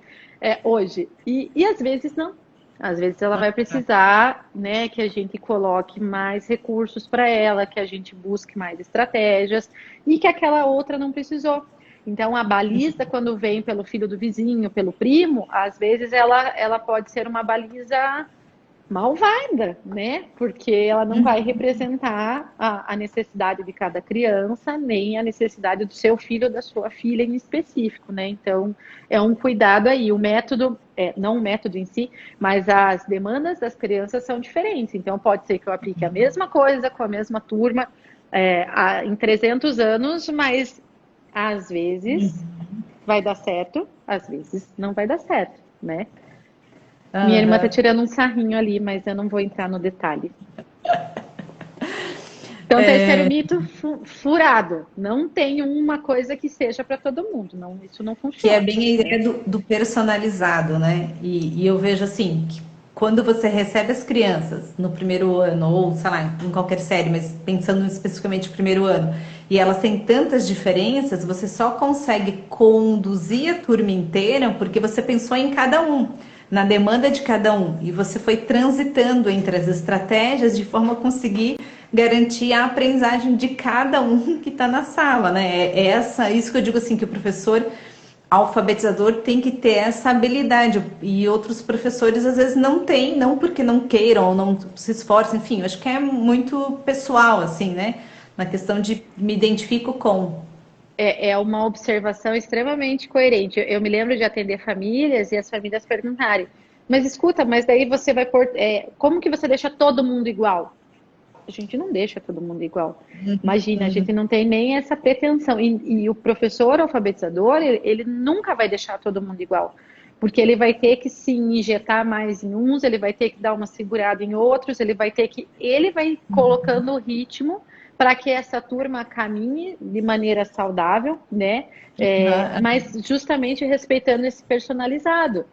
hoje. E às vezes não. Às vezes ela vai precisar, né, que a gente coloque mais recursos para ela, que a gente busque mais estratégias e que aquela outra não precisou. Então, a baliza, quando vem pelo filho do vizinho, pelo primo, às vezes ela pode ser uma baliza malvada, né? Porque ela não vai representar a necessidade de cada criança, nem a necessidade do seu filho ou da sua filha em específico, né? Então, é um cuidado aí. O método, não o método em si, mas as demandas das crianças são diferentes. Então, pode ser que eu aplique a mesma coisa com a mesma turma em 300 anos, mas às vezes vai dar certo, às vezes não vai dar certo, né? Minha irmã tá tirando um sarrinho ali, mas eu não vou entrar no detalhe. Então, terceiro mito furado. Não tem uma coisa que seja para todo mundo. Não, isso não que é funciona, bem a né? ideia do personalizado, né? E eu vejo assim, que quando você recebe as crianças no primeiro ano, ou sei lá, em qualquer série, mas pensando especificamente no primeiro ano, e elas têm tantas diferenças, você só consegue conduzir a turma inteira porque você pensou em cada um, na demanda de cada um, e você foi transitando entre as estratégias de forma a conseguir garantir a aprendizagem de cada um que está na sala, né? Isso que eu digo assim, que o professor alfabetizador tem que ter essa habilidade e outros professores às vezes não têm, não porque não queiram ou não se esforçam, enfim, eu acho que é muito pessoal, assim, né? Na questão de me identifico com. É uma observação extremamente coerente. Eu me lembro de atender famílias e as famílias perguntarem: mas escuta, mas daí você vai pôr. Como que você deixa todo mundo igual? A gente não deixa todo mundo igual. Imagina, a gente não tem nem essa pretensão. E o professor alfabetizador, ele nunca vai deixar todo mundo igual. Porque ele vai ter que se injetar mais em uns, ele vai ter que dar uma segurada em outros, ele vai colocando o ritmo para que essa turma caminhe de maneira saudável, né? Mas justamente respeitando esse personalizado.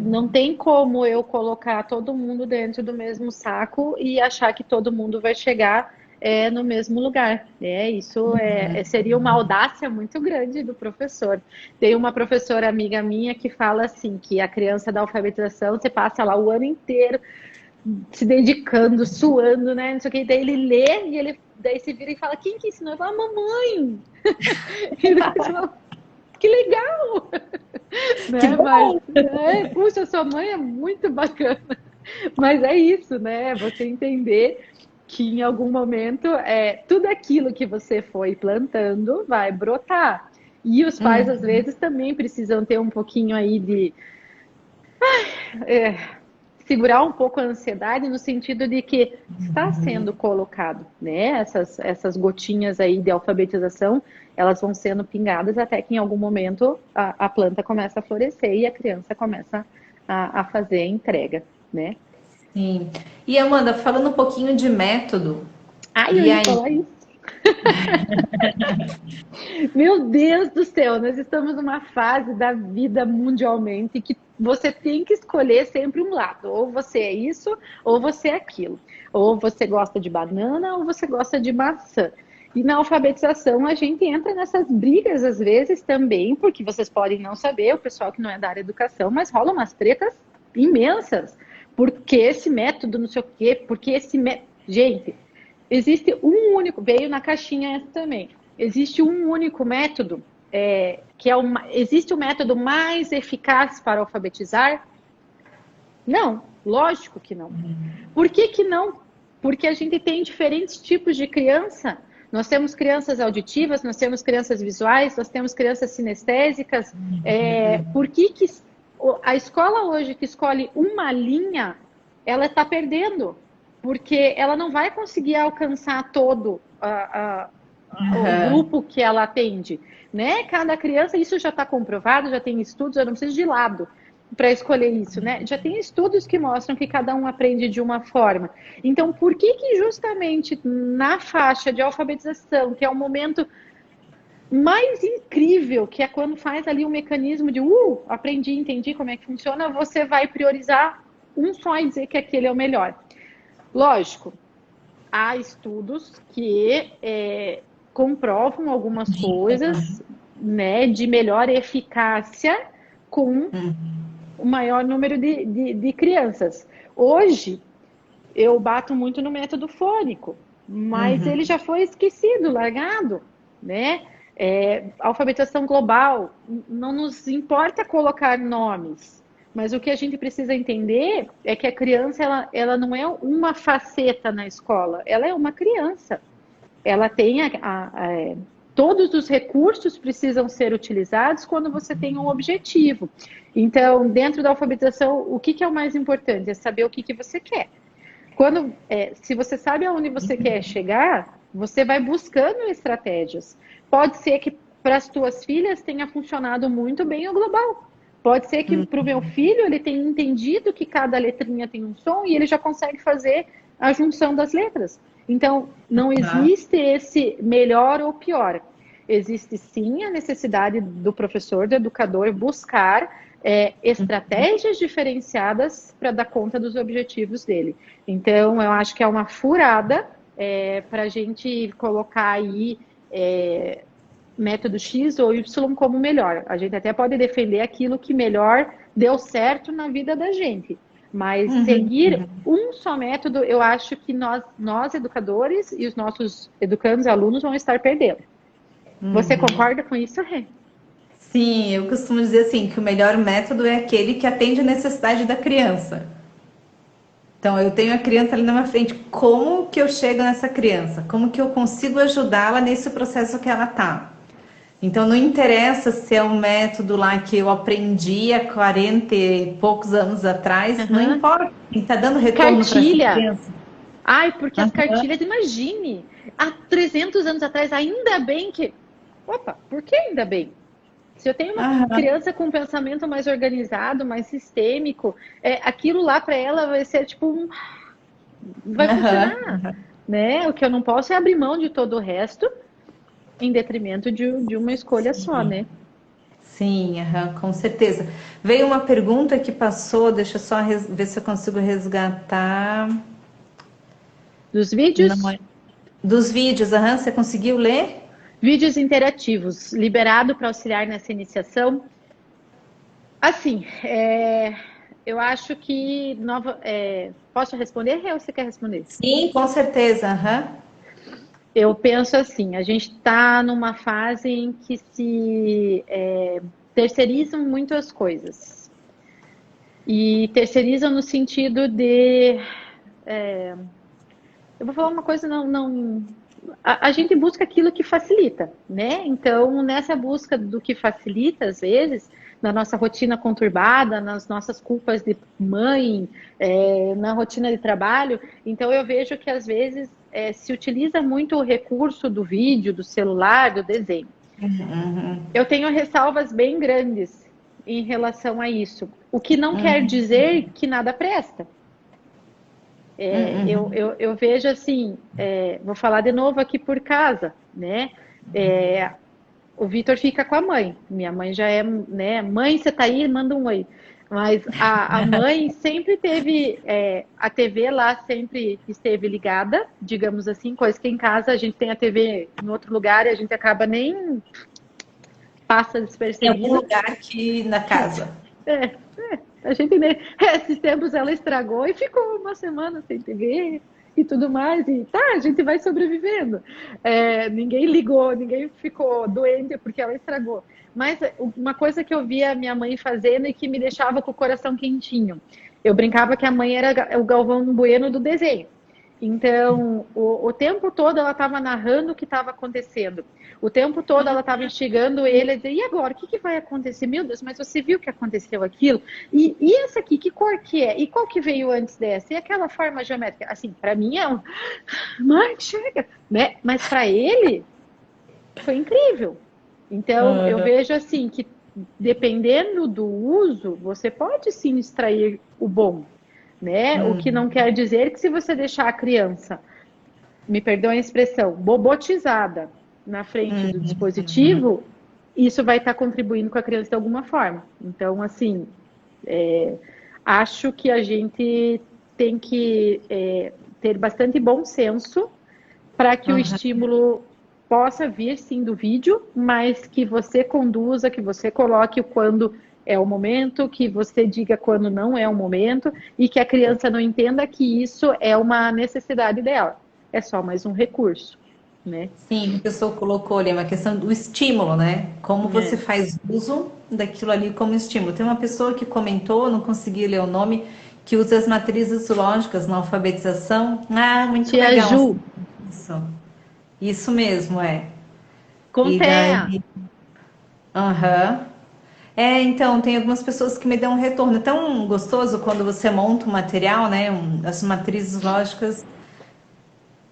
Não tem como eu colocar todo mundo dentro do mesmo saco e achar que todo mundo vai chegar no mesmo lugar. Isso seria uma audácia muito grande do professor. Tem uma professora amiga minha que fala assim, que a criança da alfabetização, você passa lá o ano inteiro se dedicando, suando, né? Não sei o que, daí ele lê e ele daí se vira e fala, quem que ensinou? Eu falo, mamãe! E daí você fala, que legal! Que Né? Mas, bom! puxa, sua mãe é muito bacana. Mas é isso, né? Você entender que em algum momento tudo aquilo que você foi plantando vai brotar. E os pais, às vezes, também precisam ter um pouquinho aí de é, segurar um pouco a ansiedade no sentido de que está sendo colocado, né? Essas gotinhas aí de alfabetização, elas vão sendo pingadas até que em algum momento a planta começa a florescer e a criança começa a fazer a entrega, né? Sim. E Amanda, falando um pouquinho de método, Ai, eu e ia aí? falar isso. Meu Deus do céu, nós estamos numa fase da vida mundialmente que você tem que escolher sempre um lado. Ou você é isso, ou você é aquilo. Ou você gosta de banana, ou você gosta de maçã. E na alfabetização a gente entra nessas brigas às vezes também, porque vocês podem não saber, o pessoal que não é da área de educação, mas rolam umas tretas imensas. Porque esse método, não sei o quê, porque esse método. Gente, existe um único, veio na caixinha essa também. Existe um único método, que é existe o método mais eficaz para alfabetizar? Não, lógico que não. Por que que não? Porque a gente tem diferentes tipos de criança. Nós temos crianças auditivas, nós temos crianças visuais, nós temos crianças sinestésicas. Por que que a escola hoje que escolhe uma linha, ela está perdendo? Porque ela não vai conseguir alcançar todo o Aham. grupo que ela atende, né? Cada criança, isso já está comprovado, já tem estudos, eu não preciso de lado para escolher isso, né? Já tem estudos que mostram que cada um aprende de uma forma. Então, por que que justamente na faixa de alfabetização, que é o momento mais incrível, que é quando faz ali um mecanismo de aprendi, entendi como é que funciona, você vai priorizar um só e dizer que aquele é o melhor? Lógico, há estudos que comprovam algumas coisas, né, de melhor eficácia com o maior número de crianças. Hoje, eu bato muito no método fônico, mas ele Uhum. já foi esquecido, largado, né? Alfabetização global, não nos importa colocar nomes, mas o que a gente precisa entender é que a criança ela não é uma faceta na escola, ela é uma criança. Ela tem todos os recursos precisam ser utilizados quando você tem um objetivo. Então, dentro da alfabetização, o que é o mais importante? É saber o que você quer. Se você sabe aonde você quer chegar, você vai buscando estratégias. Pode ser que para as tuas filhas tenha funcionado muito bem o global. Pode ser que para o meu filho ele tenha entendido que cada letrinha tem um som e ele já consegue fazer a junção das letras. Então, não Tá. existe esse melhor ou pior. Existe sim a necessidade do professor, do educador, buscar estratégias diferenciadas para dar conta dos objetivos dele. Então, eu acho que é uma furada para a gente colocar aí método X ou Y como melhor. A gente até pode defender aquilo que melhor deu certo na vida da gente. Mas Uhum. seguir um só método, eu acho que nós educadores e os nossos educandos e alunos vão estar perdendo. Você concorda com isso, Rê? Sim, eu costumo dizer assim que o melhor método é aquele que atende a necessidade da criança. Então, eu tenho a criança ali na minha frente. Como que eu chego nessa criança? Como que eu consigo ajudá-la nesse processo que ela tá? Então, não interessa se é um método lá que eu aprendi há 40 e poucos anos atrás, não Uhum. importa. Quem está dando retorno para essa Cartilha. criança. Ai, porque as Aham, cartilhas, imagine, há 300 anos atrás, ainda bem que... Opa, por que ainda bem? Se eu tenho uma aham, criança com um pensamento mais organizado, mais sistêmico, aquilo lá para ela vai ser tipo vai aham. funcionar, né? O que eu não posso é abrir mão de todo o resto em detrimento de uma escolha só, Sim, né? sim, aham, com certeza. Veio uma pergunta que passou, deixa eu só ver se eu consigo resgatar. Dos Não vídeos, é. Dos vídeos, aham, você conseguiu ler? vídeos interativos, liberado para auxiliar nessa iniciação. Assim, eu acho que posso responder, ou você quer responder? Sim, com certeza, aham. Eu penso assim, a gente está numa fase em que se terceirizam muitas coisas. E terceirizam no sentido de. Eu vou falar uma coisa, a gente busca aquilo que facilita, né? Então, nessa busca do que facilita, às vezes, na nossa rotina conturbada, nas nossas culpas de mãe, na rotina de trabalho, então eu vejo que às vezes se utiliza muito o recurso do vídeo, do celular, do desenho. Uhum, Eu tenho ressalvas bem grandes em relação a isso, o que não quer uhum, dizer que nada presta. Eu vejo assim, vou falar de novo aqui por casa, né? O Vitor fica com a mãe. Minha mãe já é, né? Mãe, você tá aí? Manda um oi. Mas a mãe sempre teve a TV lá, sempre esteve ligada, digamos assim, coisa que em casa a gente tem a TV em outro lugar e a gente acaba nem passa Em algum despercebido. lugar aqui na casa. É, a gente, né, esses tempos ela estragou e ficou uma semana sem TV e tudo mais, e tá, a gente vai sobrevivendo. Ninguém ligou, ninguém ficou doente porque ela estragou. Mas uma coisa que eu via a minha mãe fazendo e que me deixava com o coração quentinho. Eu brincava que a mãe era o Galvão Bueno do desenho. Então, o tempo todo ela estava narrando o que estava acontecendo. O tempo todo ela estava instigando ele a dizer, e agora, o que vai acontecer? Meu Deus, mas você viu que aconteceu aquilo? E essa aqui, que cor que é? E qual que veio antes dessa? E aquela forma geométrica? Assim, para mim é mãe, chega! Né? Mas para ele, foi incrível. Então, eu vejo assim, que dependendo do uso, você pode sim extrair o bom, né? O que não quer dizer que se você deixar a criança, me perdoe a expressão, bobotizada na frente do dispositivo, isso vai estar contribuindo com a criança de alguma forma. Então, assim, acho que a gente tem que ter bastante bom senso para que o estímulo possa vir sim do vídeo, mas que você conduza, que você coloque quando é o momento, que você diga quando não é o momento e que a criança não entenda que isso é uma necessidade dela. É só mais um recurso, né? Sim, a pessoa colocou ali uma questão do estímulo, né? Como você É. faz uso daquilo ali como estímulo. Tem uma pessoa que comentou, não consegui ler o nome, que usa as matrizes lógicas na alfabetização. Ah, muito Tia legal. Ju, Isso, isso mesmo, é. com E Thea. daí, aham. Então, tem algumas pessoas que me dão um retorno. É tão gostoso quando você monta um material, né? As matrizes lógicas.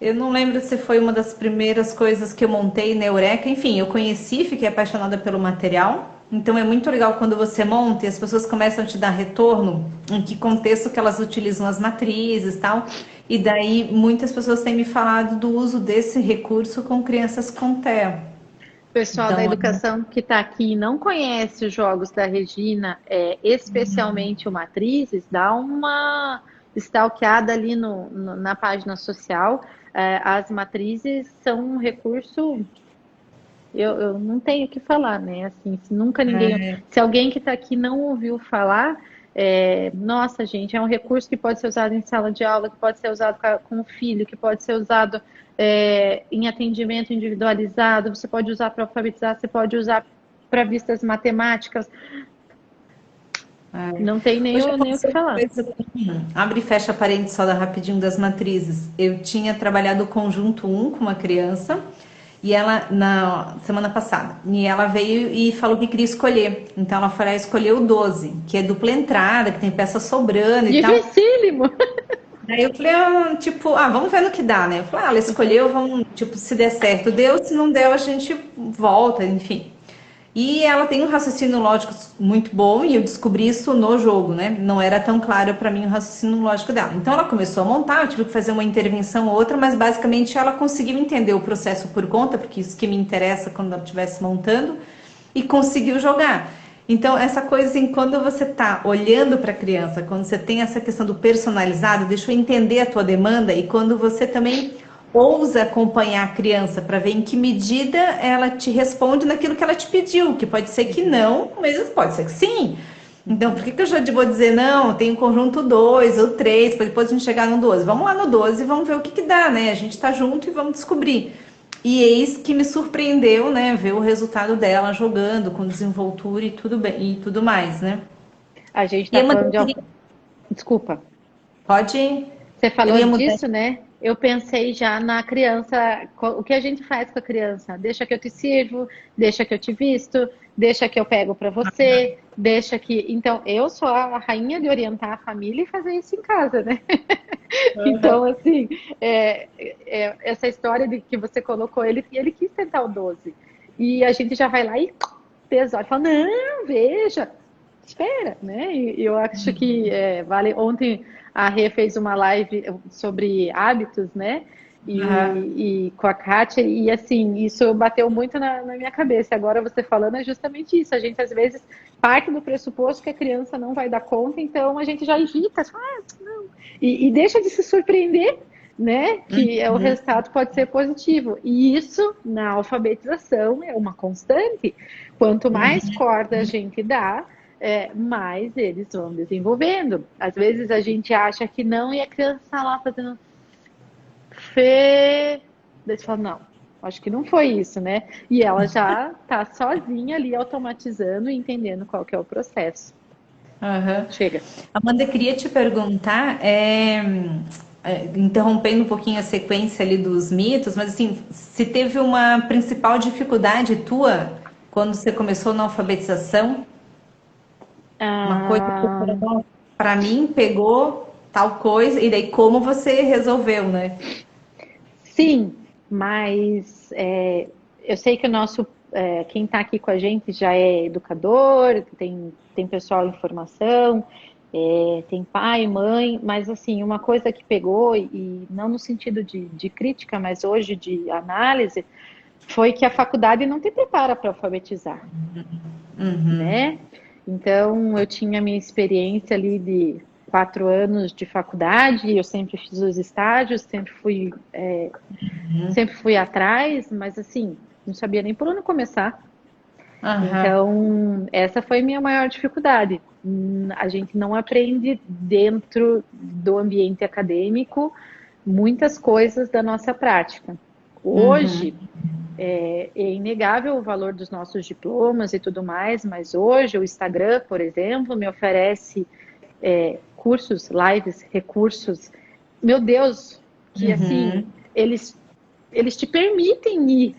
Eu não lembro se foi uma das primeiras coisas que eu montei na Eureka. Enfim, eu conheci, fiquei apaixonada pelo material. Então é muito legal quando você monta e as pessoas começam a te dar retorno em que contexto que elas utilizam as matrizes e tal. E daí muitas pessoas têm me falado do uso desse recurso com crianças com TEA. O pessoal da Então, educação que está aqui e não conhece os jogos da Regina, especialmente o Matrizes, dá uma stalkeada ali na página social. As matrizes são um recurso, eu não tenho o que falar, né? Assim, se nunca ninguém, se alguém que está aqui não ouviu falar, nossa, gente, é um recurso que pode ser usado em sala de aula, que pode ser usado com o filho, que pode ser usado em atendimento individualizado, você pode usar para alfabetizar, você pode usar para vistas matemáticas, não tem nem hoje o que aconteceu uma falar. coisa. Abre e fecha parênteses só da rapidinho das matrizes. Eu tinha trabalhado o conjunto um com uma criança e ela na semana passada. E ela veio e falou que queria escolher. Então ela foi lá e escolheu o 12, que é dupla entrada, que tem peça sobrando e tal. Dificílimo! Daí eu falei, tipo, vamos ver no que dá, né? Eu falei, ela escolheu, vamos, tipo, se der certo, deu, se não der, a gente volta, enfim. E ela tem um raciocínio lógico muito bom e eu descobri isso no jogo, né? Não era tão claro para mim o raciocínio lógico dela. Então ela começou a montar, eu tive que fazer uma intervenção ou outra, mas basicamente ela conseguiu entender o processo por conta, porque isso que me interessa quando ela estivesse montando, e conseguiu jogar. Então essa coisa assim, quando você está olhando para a criança, quando você tem essa questão do personalizado, deixa eu entender a tua demanda e quando você também ousa acompanhar a criança para ver em que medida ela te responde naquilo que ela te pediu, que pode ser que não, mas pode ser que sim. Então, por que eu já vou dizer não? Tem um conjunto 2 ou 3, para depois a gente chegar no 12. Vamos lá no 12 e vamos ver o que dá, né? A gente tá junto e vamos descobrir. E eis que me surpreendeu, né? Ver o resultado dela jogando com desenvoltura e tudo bem e tudo mais, né? A gente E está eu falando de. mandei. Desculpa. Pode? Você Eu falou ia mudar. disso, né? Eu pensei já na criança, o que a gente faz com a criança? Deixa que eu te sirvo, deixa que eu te visto, deixa que eu pego para você, deixa que. Então, eu sou a rainha de orientar a família e fazer isso em casa, né? Então, assim, essa história de que você colocou ele quis tentar o 12. E a gente já vai lá e tesoura, fala, não, veja. espera, né? E eu acho que vale. Ontem a Rê fez uma live sobre hábitos, né? Aham. E com a Kátia, e assim, isso bateu muito na minha cabeça. Agora você falando é justamente isso. A gente às vezes parte do pressuposto que a criança não vai dar conta, então a gente já evita, não. E deixa de se surpreender, né? Que o Uhum. resultado pode ser positivo. E isso na alfabetização é uma constante. Quanto mais Uhum. corda a gente dá, mais eles vão desenvolvendo. Às vezes a gente acha que não e a criança está lá fazendo Fê. Daí você fala, não, acho que não foi isso, né? E ela já tá sozinha ali automatizando e entendendo qual que é o processo. Aham. Chega. Amanda, eu queria te perguntar, interrompendo um pouquinho a sequência ali dos mitos, mas assim, se teve uma principal dificuldade tua quando você começou na alfabetização, uma coisa que Ah, para mim pegou tal coisa, e daí como você resolveu, né? sim, mas eu sei que o nosso, quem está aqui com a gente já é educador, tem pessoal em formação, tem pai, mãe, mas assim, uma coisa que pegou, e não no sentido de crítica, mas hoje de análise, foi que a faculdade não te prepara para alfabetizar, Uhum. né? Então, eu tinha minha experiência ali de 4 anos de faculdade, eu sempre fiz os estágios, sempre fui atrás, mas assim, não sabia nem por onde começar. Aham. Então, essa foi minha maior dificuldade. A gente não aprende dentro do ambiente acadêmico muitas coisas da nossa prática. Uhum. Hoje, é inegável o valor dos nossos diplomas e tudo mais, mas hoje o Instagram, por exemplo, me oferece cursos, lives, recursos. Meu Deus, que assim, Uhum. eles te permitem ir,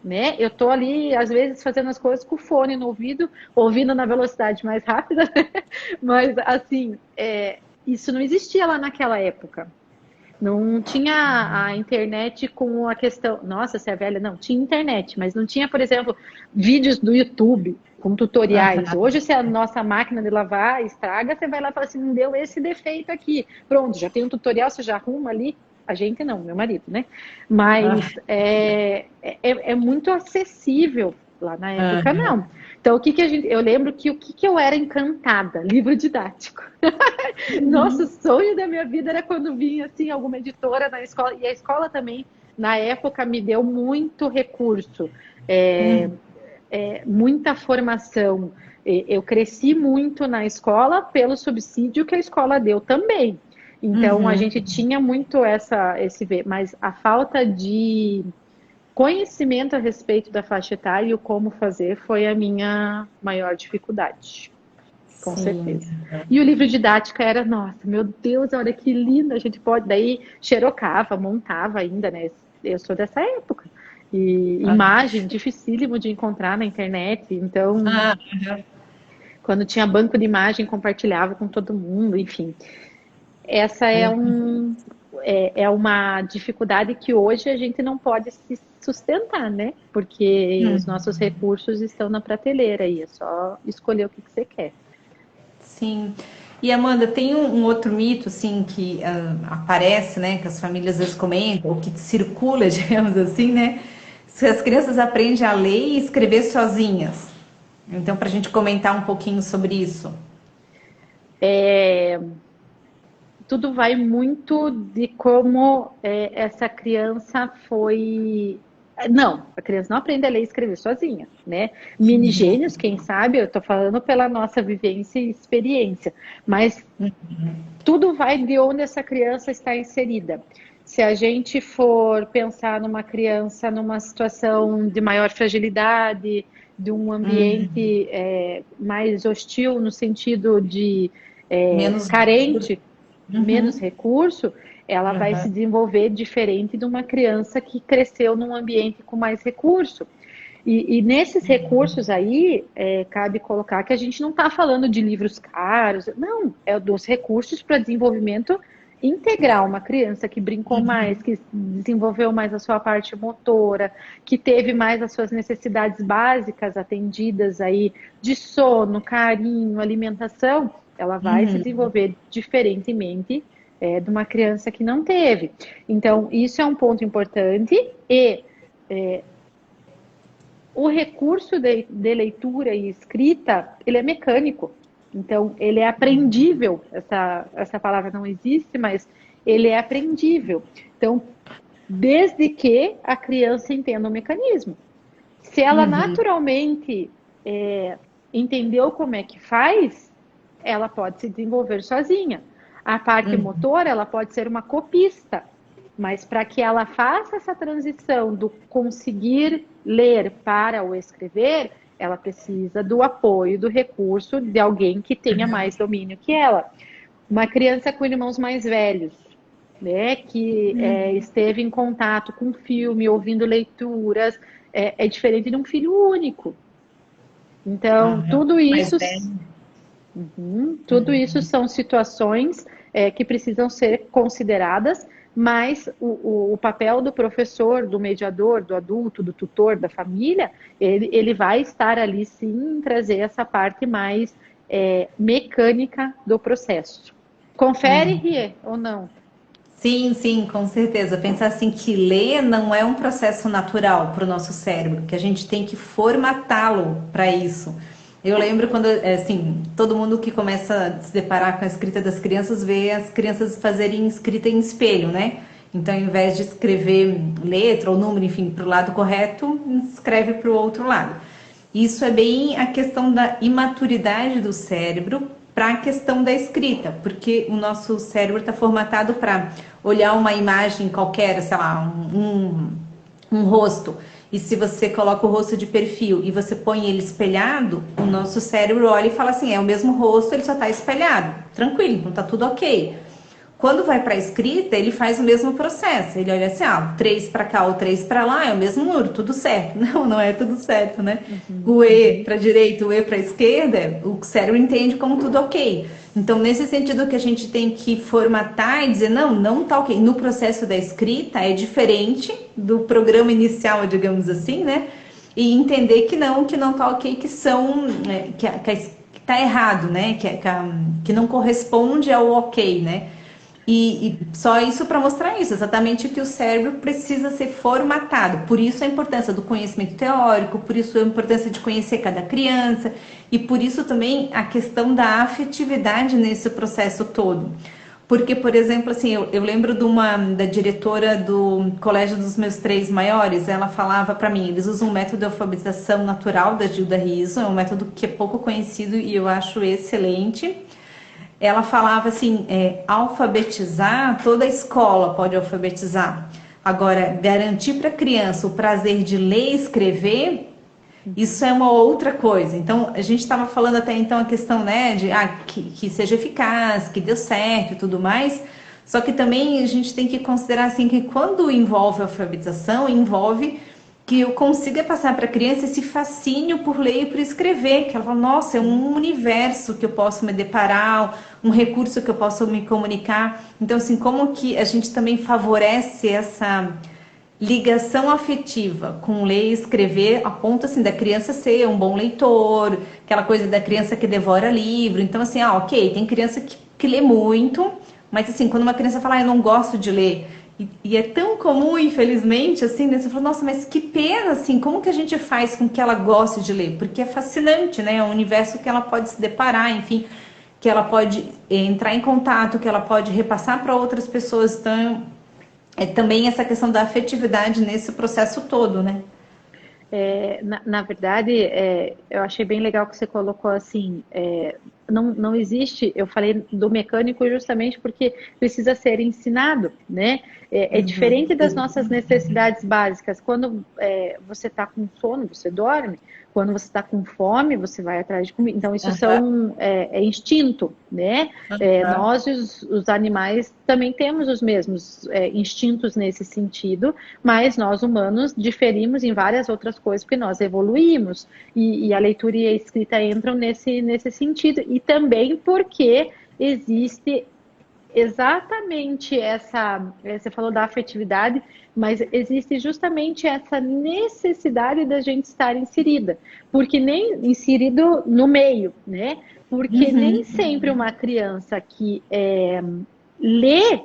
né? Eu tô ali, às vezes, fazendo as coisas com o fone no ouvido, ouvindo na velocidade mais rápida, mas assim, isso não existia lá naquela época. Não tinha a internet com a questão. Nossa, você é velha? Não, tinha internet, mas não tinha, por exemplo, vídeos do YouTube com tutoriais. Aham. Hoje, se a nossa máquina de lavar estraga, você vai lá e fala assim: não deu esse defeito aqui. Pronto, já tem um tutorial, você já arruma ali. A gente não, meu marido, né? Mas é muito acessível. Lá na época, Aham. não. Então, eu lembro que o que eu era encantada? Livro didático. Nossa, o Uhum. sonho da minha vida era quando vinha assim alguma editora na escola, e a escola também, na época, me deu muito recurso, é, Uhum. muita formação. Eu cresci muito na escola pelo subsídio que a escola deu também. Então a Uhum. gente tinha muito esse ver, mas a falta de conhecimento a respeito da faixa etária e o como fazer foi a minha maior dificuldade. Com Sim. certeza. E o livro didática era, nossa, meu Deus, olha que lindo, a gente pode, daí xerocava, montava ainda, né? Eu sou dessa época. E imagem, dificílimo de encontrar na internet, então, Ah, quando tinha banco de imagem, compartilhava com todo mundo, enfim. Essa é uma dificuldade que hoje a gente não pode se sustentar, né? Porque os uhum. nossos recursos estão na prateleira aí, é só escolher o que você quer. Sim. E Amanda, tem um outro mito assim que aparece, né, que as famílias às vezes comentam, ou que circula, digamos assim, né? Se as crianças aprendem a ler e escrever sozinhas. Então, para a gente comentar um pouquinho sobre isso. Tudo vai muito de como essa criança foi. Não, a criança não aprende a ler e escrever sozinha, né? Mini gênios, quem sabe, eu tô falando pela nossa vivência e experiência, mas tudo vai de onde essa criança está inserida. Se a gente for pensar numa criança numa situação de maior fragilidade, de um Uhum. ambiente mais hostil no sentido de Menos. carente, menos Uhum. recurso, ela vai se Uhum. desenvolver diferente de uma criança que cresceu num ambiente com mais recurso. E nesses recursos aí, cabe colocar que a gente não está falando de livros caros, não, é dos recursos para desenvolvimento integral, uma criança que brincou mais, que desenvolveu mais a sua parte motora, que teve mais as suas necessidades básicas atendidas aí, de sono, carinho, alimentação, ela vai se desenvolver diferentemente de uma criança que não teve. Então, isso é um ponto importante e o recurso de leitura e escrita, ele é mecânico. Então, ele é aprendível. Essa palavra não existe, mas ele é aprendível. Então, desde que a criança entenda o mecanismo. Se ela naturalmente entendeu como é que faz, ela pode se desenvolver sozinha. A parte motora, ela pode ser uma copista. Mas para que ela faça essa transição do conseguir ler para o escrever, ela precisa do apoio, do recurso de alguém que tenha mais domínio que ela. Uma criança com irmãos mais velhos, né, que esteve em contato com filme, ouvindo leituras, é diferente de um filho único. Então, tudo isso, tudo isso são situações que precisam ser consideradas, mas o papel do professor, do mediador, do adulto, do tutor, da família, ele vai estar ali sim, trazer essa parte mais mecânica do processo. Confere, Rie, ou não? Sim, sim, com certeza. Pensar assim que ler não é um processo natural para o nosso cérebro, que a gente tem que formatá-lo para isso. Eu lembro quando, assim, todo mundo que começa a se deparar com a escrita das crianças vê as crianças fazerem escrita em espelho, né? Então, ao invés de escrever letra ou número, enfim, para o lado correto, escreve para o outro lado. Isso é bem a questão da imaturidade do cérebro para a questão da escrita, porque o nosso cérebro está formatado para olhar uma imagem qualquer, sei lá, um rosto, e se você coloca o rosto de perfil e você põe ele espelhado, o nosso cérebro olha e fala assim, é o mesmo rosto, ele só está espelhado, tranquilo, então tá tudo ok. Quando vai para a escrita, ele faz o mesmo processo. Ele olha assim, 3 para cá ou 3 para lá, é o mesmo número, tudo certo. Não, não é tudo certo, né? O E para a direita, o E para a esquerda, o cérebro entende como tudo ok. Então, nesse sentido que a gente tem que formatar e dizer, não tá ok. No processo da escrita é diferente do programa inicial, digamos assim, né? E entender que não tá ok, que são, que tá errado, né? Que não corresponde ao ok, né? E só isso para mostrar isso, exatamente que o cérebro precisa ser formatado. Por isso a importância do conhecimento teórico, por isso a importância de conhecer cada criança e por isso também a questão da afetividade nesse processo todo. Porque, por exemplo, assim, eu lembro da diretora do colégio dos meus 3 maiores, ela falava para mim, eles usam um método de alfabetização natural da Gilda Riso, é um método que é pouco conhecido e eu acho excelente. Ela falava assim, alfabetizar, toda escola pode alfabetizar. Agora, garantir para a criança o prazer de ler e escrever, isso é uma outra coisa. Então, a gente estava falando até então a questão, né, de que seja eficaz, que deu certo e tudo mais. Só que também a gente tem que considerar assim que quando envolve alfabetização, envolve que eu consiga passar para a criança esse fascínio por ler e por escrever, que ela fala, nossa, é um universo que eu posso me deparar, um recurso que eu posso me comunicar. Então, assim, como que a gente também favorece essa ligação afetiva com ler e escrever, a ponto, assim, da criança ser um bom leitor, aquela coisa da criança que devora livro. Então, assim, ok, tem criança que lê muito, mas, assim, quando uma criança fala, eu não gosto de ler, e é tão comum, infelizmente, assim, né? Você fala, nossa, mas que pena, assim, como que a gente faz com que ela goste de ler? Porque é fascinante, né? É um universo que ela pode se deparar, enfim, que ela pode entrar em contato, que ela pode repassar para outras pessoas. Então, é também essa questão da afetividade nesse processo todo, né? Na verdade, eu achei bem legal que você colocou assim, não existe, eu falei do mecânico justamente porque precisa ser ensinado, né? É diferente das nossas necessidades básicas. Quando você está com sono, você dorme. Quando você está com fome, você vai atrás de comida. Então, isso é instinto, né? Nós, os animais, também temos os mesmos instintos nesse sentido, mas nós humanos diferimos em várias outras coisas, porque nós evoluímos, e a leitura e a escrita entram nesse sentido, e também porque existe exatamente você falou da afetividade, mas existe justamente essa necessidade da gente estar inserida, porque nem inserido no meio, né? Porque nem Uhum. sempre uma criança que lê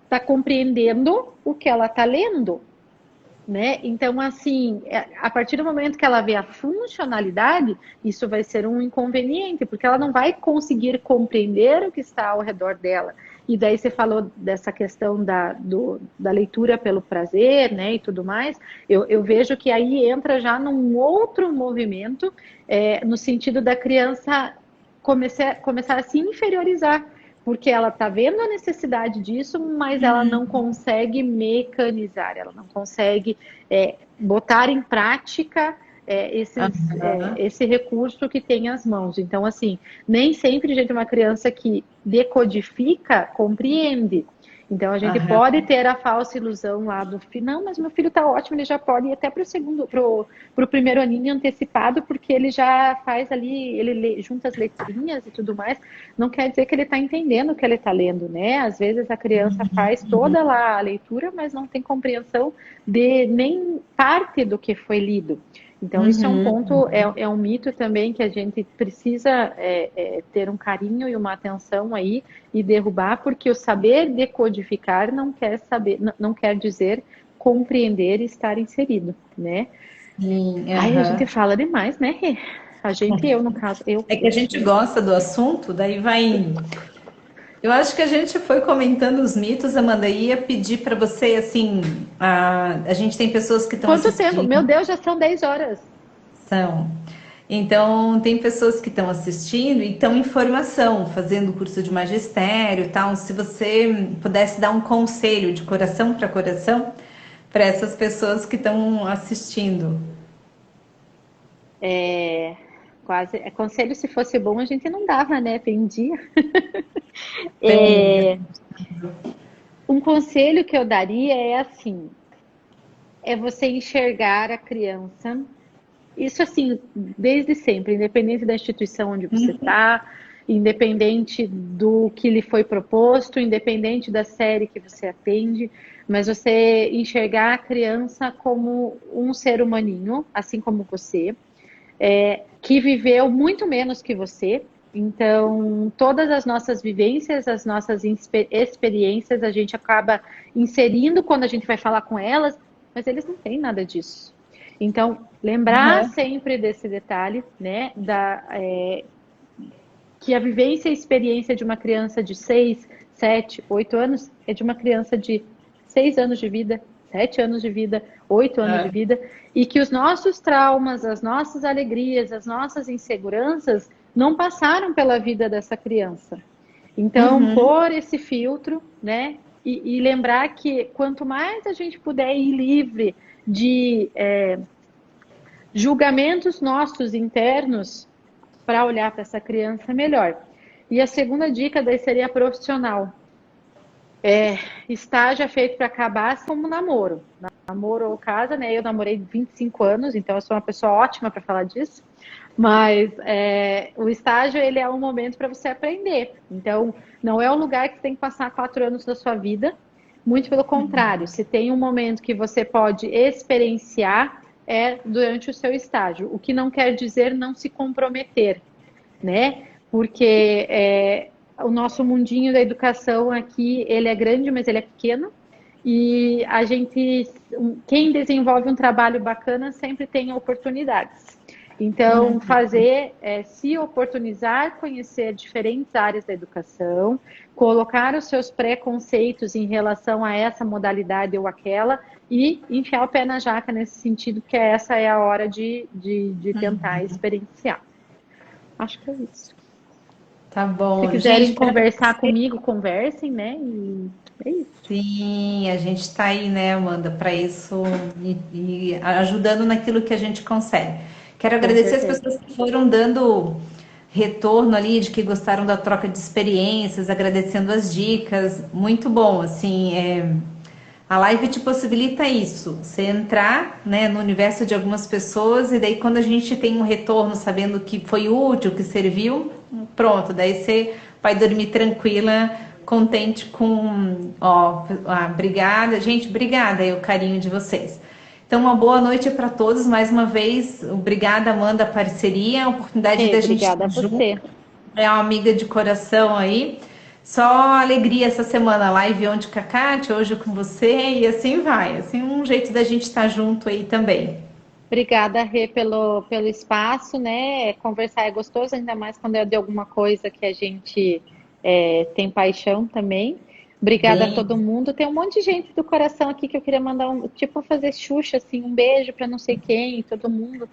está compreendendo o que ela está lendo, né? Então, assim, a partir do momento que ela vê a funcionalidade, isso vai ser um inconveniente, porque ela não vai conseguir compreender o que está ao redor dela. E daí você falou dessa questão da leitura pelo prazer, né, e tudo mais. Eu vejo que aí entra já num outro movimento, no sentido da criança começar a se inferiorizar, porque ela está vendo a necessidade disso, mas ela não consegue mecanizar, ela não consegue botar em prática esse recurso que tem às mãos. Então, assim, nem sempre, gente, uma criança que decodifica compreende. Então, a gente Aham. pode ter a falsa ilusão lá do filho, não, mas meu filho está ótimo, ele já pode ir até para o primeiro aninho antecipado, porque ele já faz ali, junta as letrinhas e tudo mais. Não quer dizer que ele está entendendo o que ele está lendo, né? Às vezes a criança faz toda lá a leitura, mas não tem compreensão de nem parte do que foi lido. Então, isso é um Uhum. ponto, é um mito também que a gente precisa ter um carinho e uma atenção aí e derrubar, porque o saber decodificar não quer dizer compreender e estar inserido, né? Sim, Aí a gente aham. fala demais, né, Rê? Eu, no caso, É que a gente gosta do assunto, daí vai. Eu acho que a gente foi comentando os mitos, Amanda, e ia pedir para você, assim, a gente tem pessoas que estão quanto tempo? Meu assistindo, Deus, já são 10 horas. são. Então, tem pessoas que estão assistindo e estão em formação, fazendo curso de magistério e tal. Se você pudesse dar um conselho de coração para coração para essas pessoas que estão assistindo. Quase, conselho se fosse bom a gente não dava, né? Vendia. Tem. Um conselho que eu daria é assim, é você enxergar a criança. Isso assim, desde sempre, independente da instituição onde você está, independente do que lhe foi proposto, independente da série que você atende, mas você enxergar a criança como um ser humaninho, assim como você, que viveu muito menos que você. Então, todas as nossas vivências, as nossas experiências, a gente acaba inserindo quando a gente vai falar com elas, mas eles não têm nada disso. Então, lembrar Aham. sempre desse detalhe, né, que a vivência e experiência de uma criança de 6, 7, 8 anos é de uma criança de 6 anos de vida, 7 anos de vida, 8 anos de É. vida, e que os nossos traumas, as nossas alegrias, as nossas inseguranças não passaram pela vida dessa criança. Então, Uhum. pôr esse filtro, né? E lembrar que quanto mais a gente puder ir livre de julgamentos nossos internos para olhar para essa criança melhor. E a segunda dica daí seria profissional. Estágio é feito para acabar como namoro. Namoro ou casa, né? Eu namorei 25 anos, então eu sou uma pessoa ótima para falar disso. Mas o estágio ele é um momento para você aprender. Então, não é um lugar que você tem que passar 4 anos da sua vida. Muito pelo contrário, se tem um momento que você pode experienciar durante o seu estágio. O que não quer dizer não se comprometer, né? Porque o nosso mundinho da educação aqui, ele é grande, mas ele é pequeno. E quem desenvolve um trabalho bacana sempre tem oportunidades. Então, se oportunizar, conhecer diferentes áreas da educação, colocar os seus preconceitos em relação a essa modalidade ou aquela e enfiar o pé na jaca nesse sentido, que essa é a hora de tentar experienciar. Acho que é isso. Tá Se bom. quiserem Gente, conversar comigo, conversem, né? E é isso. sim, a gente está aí, né, Amanda, para isso e ajudando naquilo que a gente consegue. Quero Com agradecer as certeza. pessoas que foram dando retorno ali, de que gostaram da troca de experiências, agradecendo as dicas. Muito bom, assim, a live te possibilita isso, você entrar, né, no universo de algumas pessoas e daí quando a gente tem um retorno sabendo que foi útil, que serviu, pronto, daí você vai dormir tranquila contente com, ó, obrigada, gente, obrigada aí o carinho de vocês. Então, uma boa noite para todos, mais uma vez, obrigada, Amanda, a parceria, a oportunidade da gente Obrigada a estar junto, você. é uma amiga de coração aí, só alegria essa semana, live ontem com a Kátia, hoje com você, e assim vai, assim, um jeito da gente estar junto aí também. Obrigada, Rê, pelo espaço, né? Conversar é gostoso, ainda mais quando é de alguma coisa que a gente tem paixão também. Obrigada a todo Bem, mundo. Tem um monte de gente do coração aqui que eu queria mandar tipo, fazer Xuxa, assim, um beijo para não sei quem, todo mundo.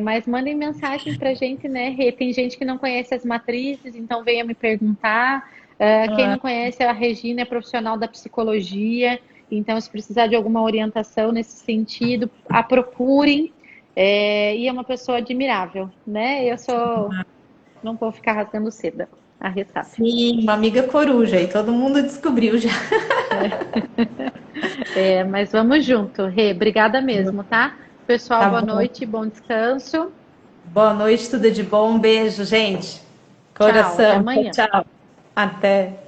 Mas mandem mensagem pra gente, né, Rê? Tem gente que não conhece as matrizes, então venha me perguntar. Quem não conhece, a Regina é profissional da psicologia. Então, se precisar de alguma orientação nesse sentido, a procurem. E é uma pessoa admirável, né? Eu sou. Não vou ficar rasgando seda. A Rê sabe. sim, uma amiga coruja, e todo mundo descobriu já. Mas vamos junto, Rê. Obrigada mesmo, tá? Pessoal, Tá boa bom. noite, bom descanso. Boa noite, tudo de bom. Um beijo, gente. Tchau, até Coração. Tchau, amanhã. tchau. Até.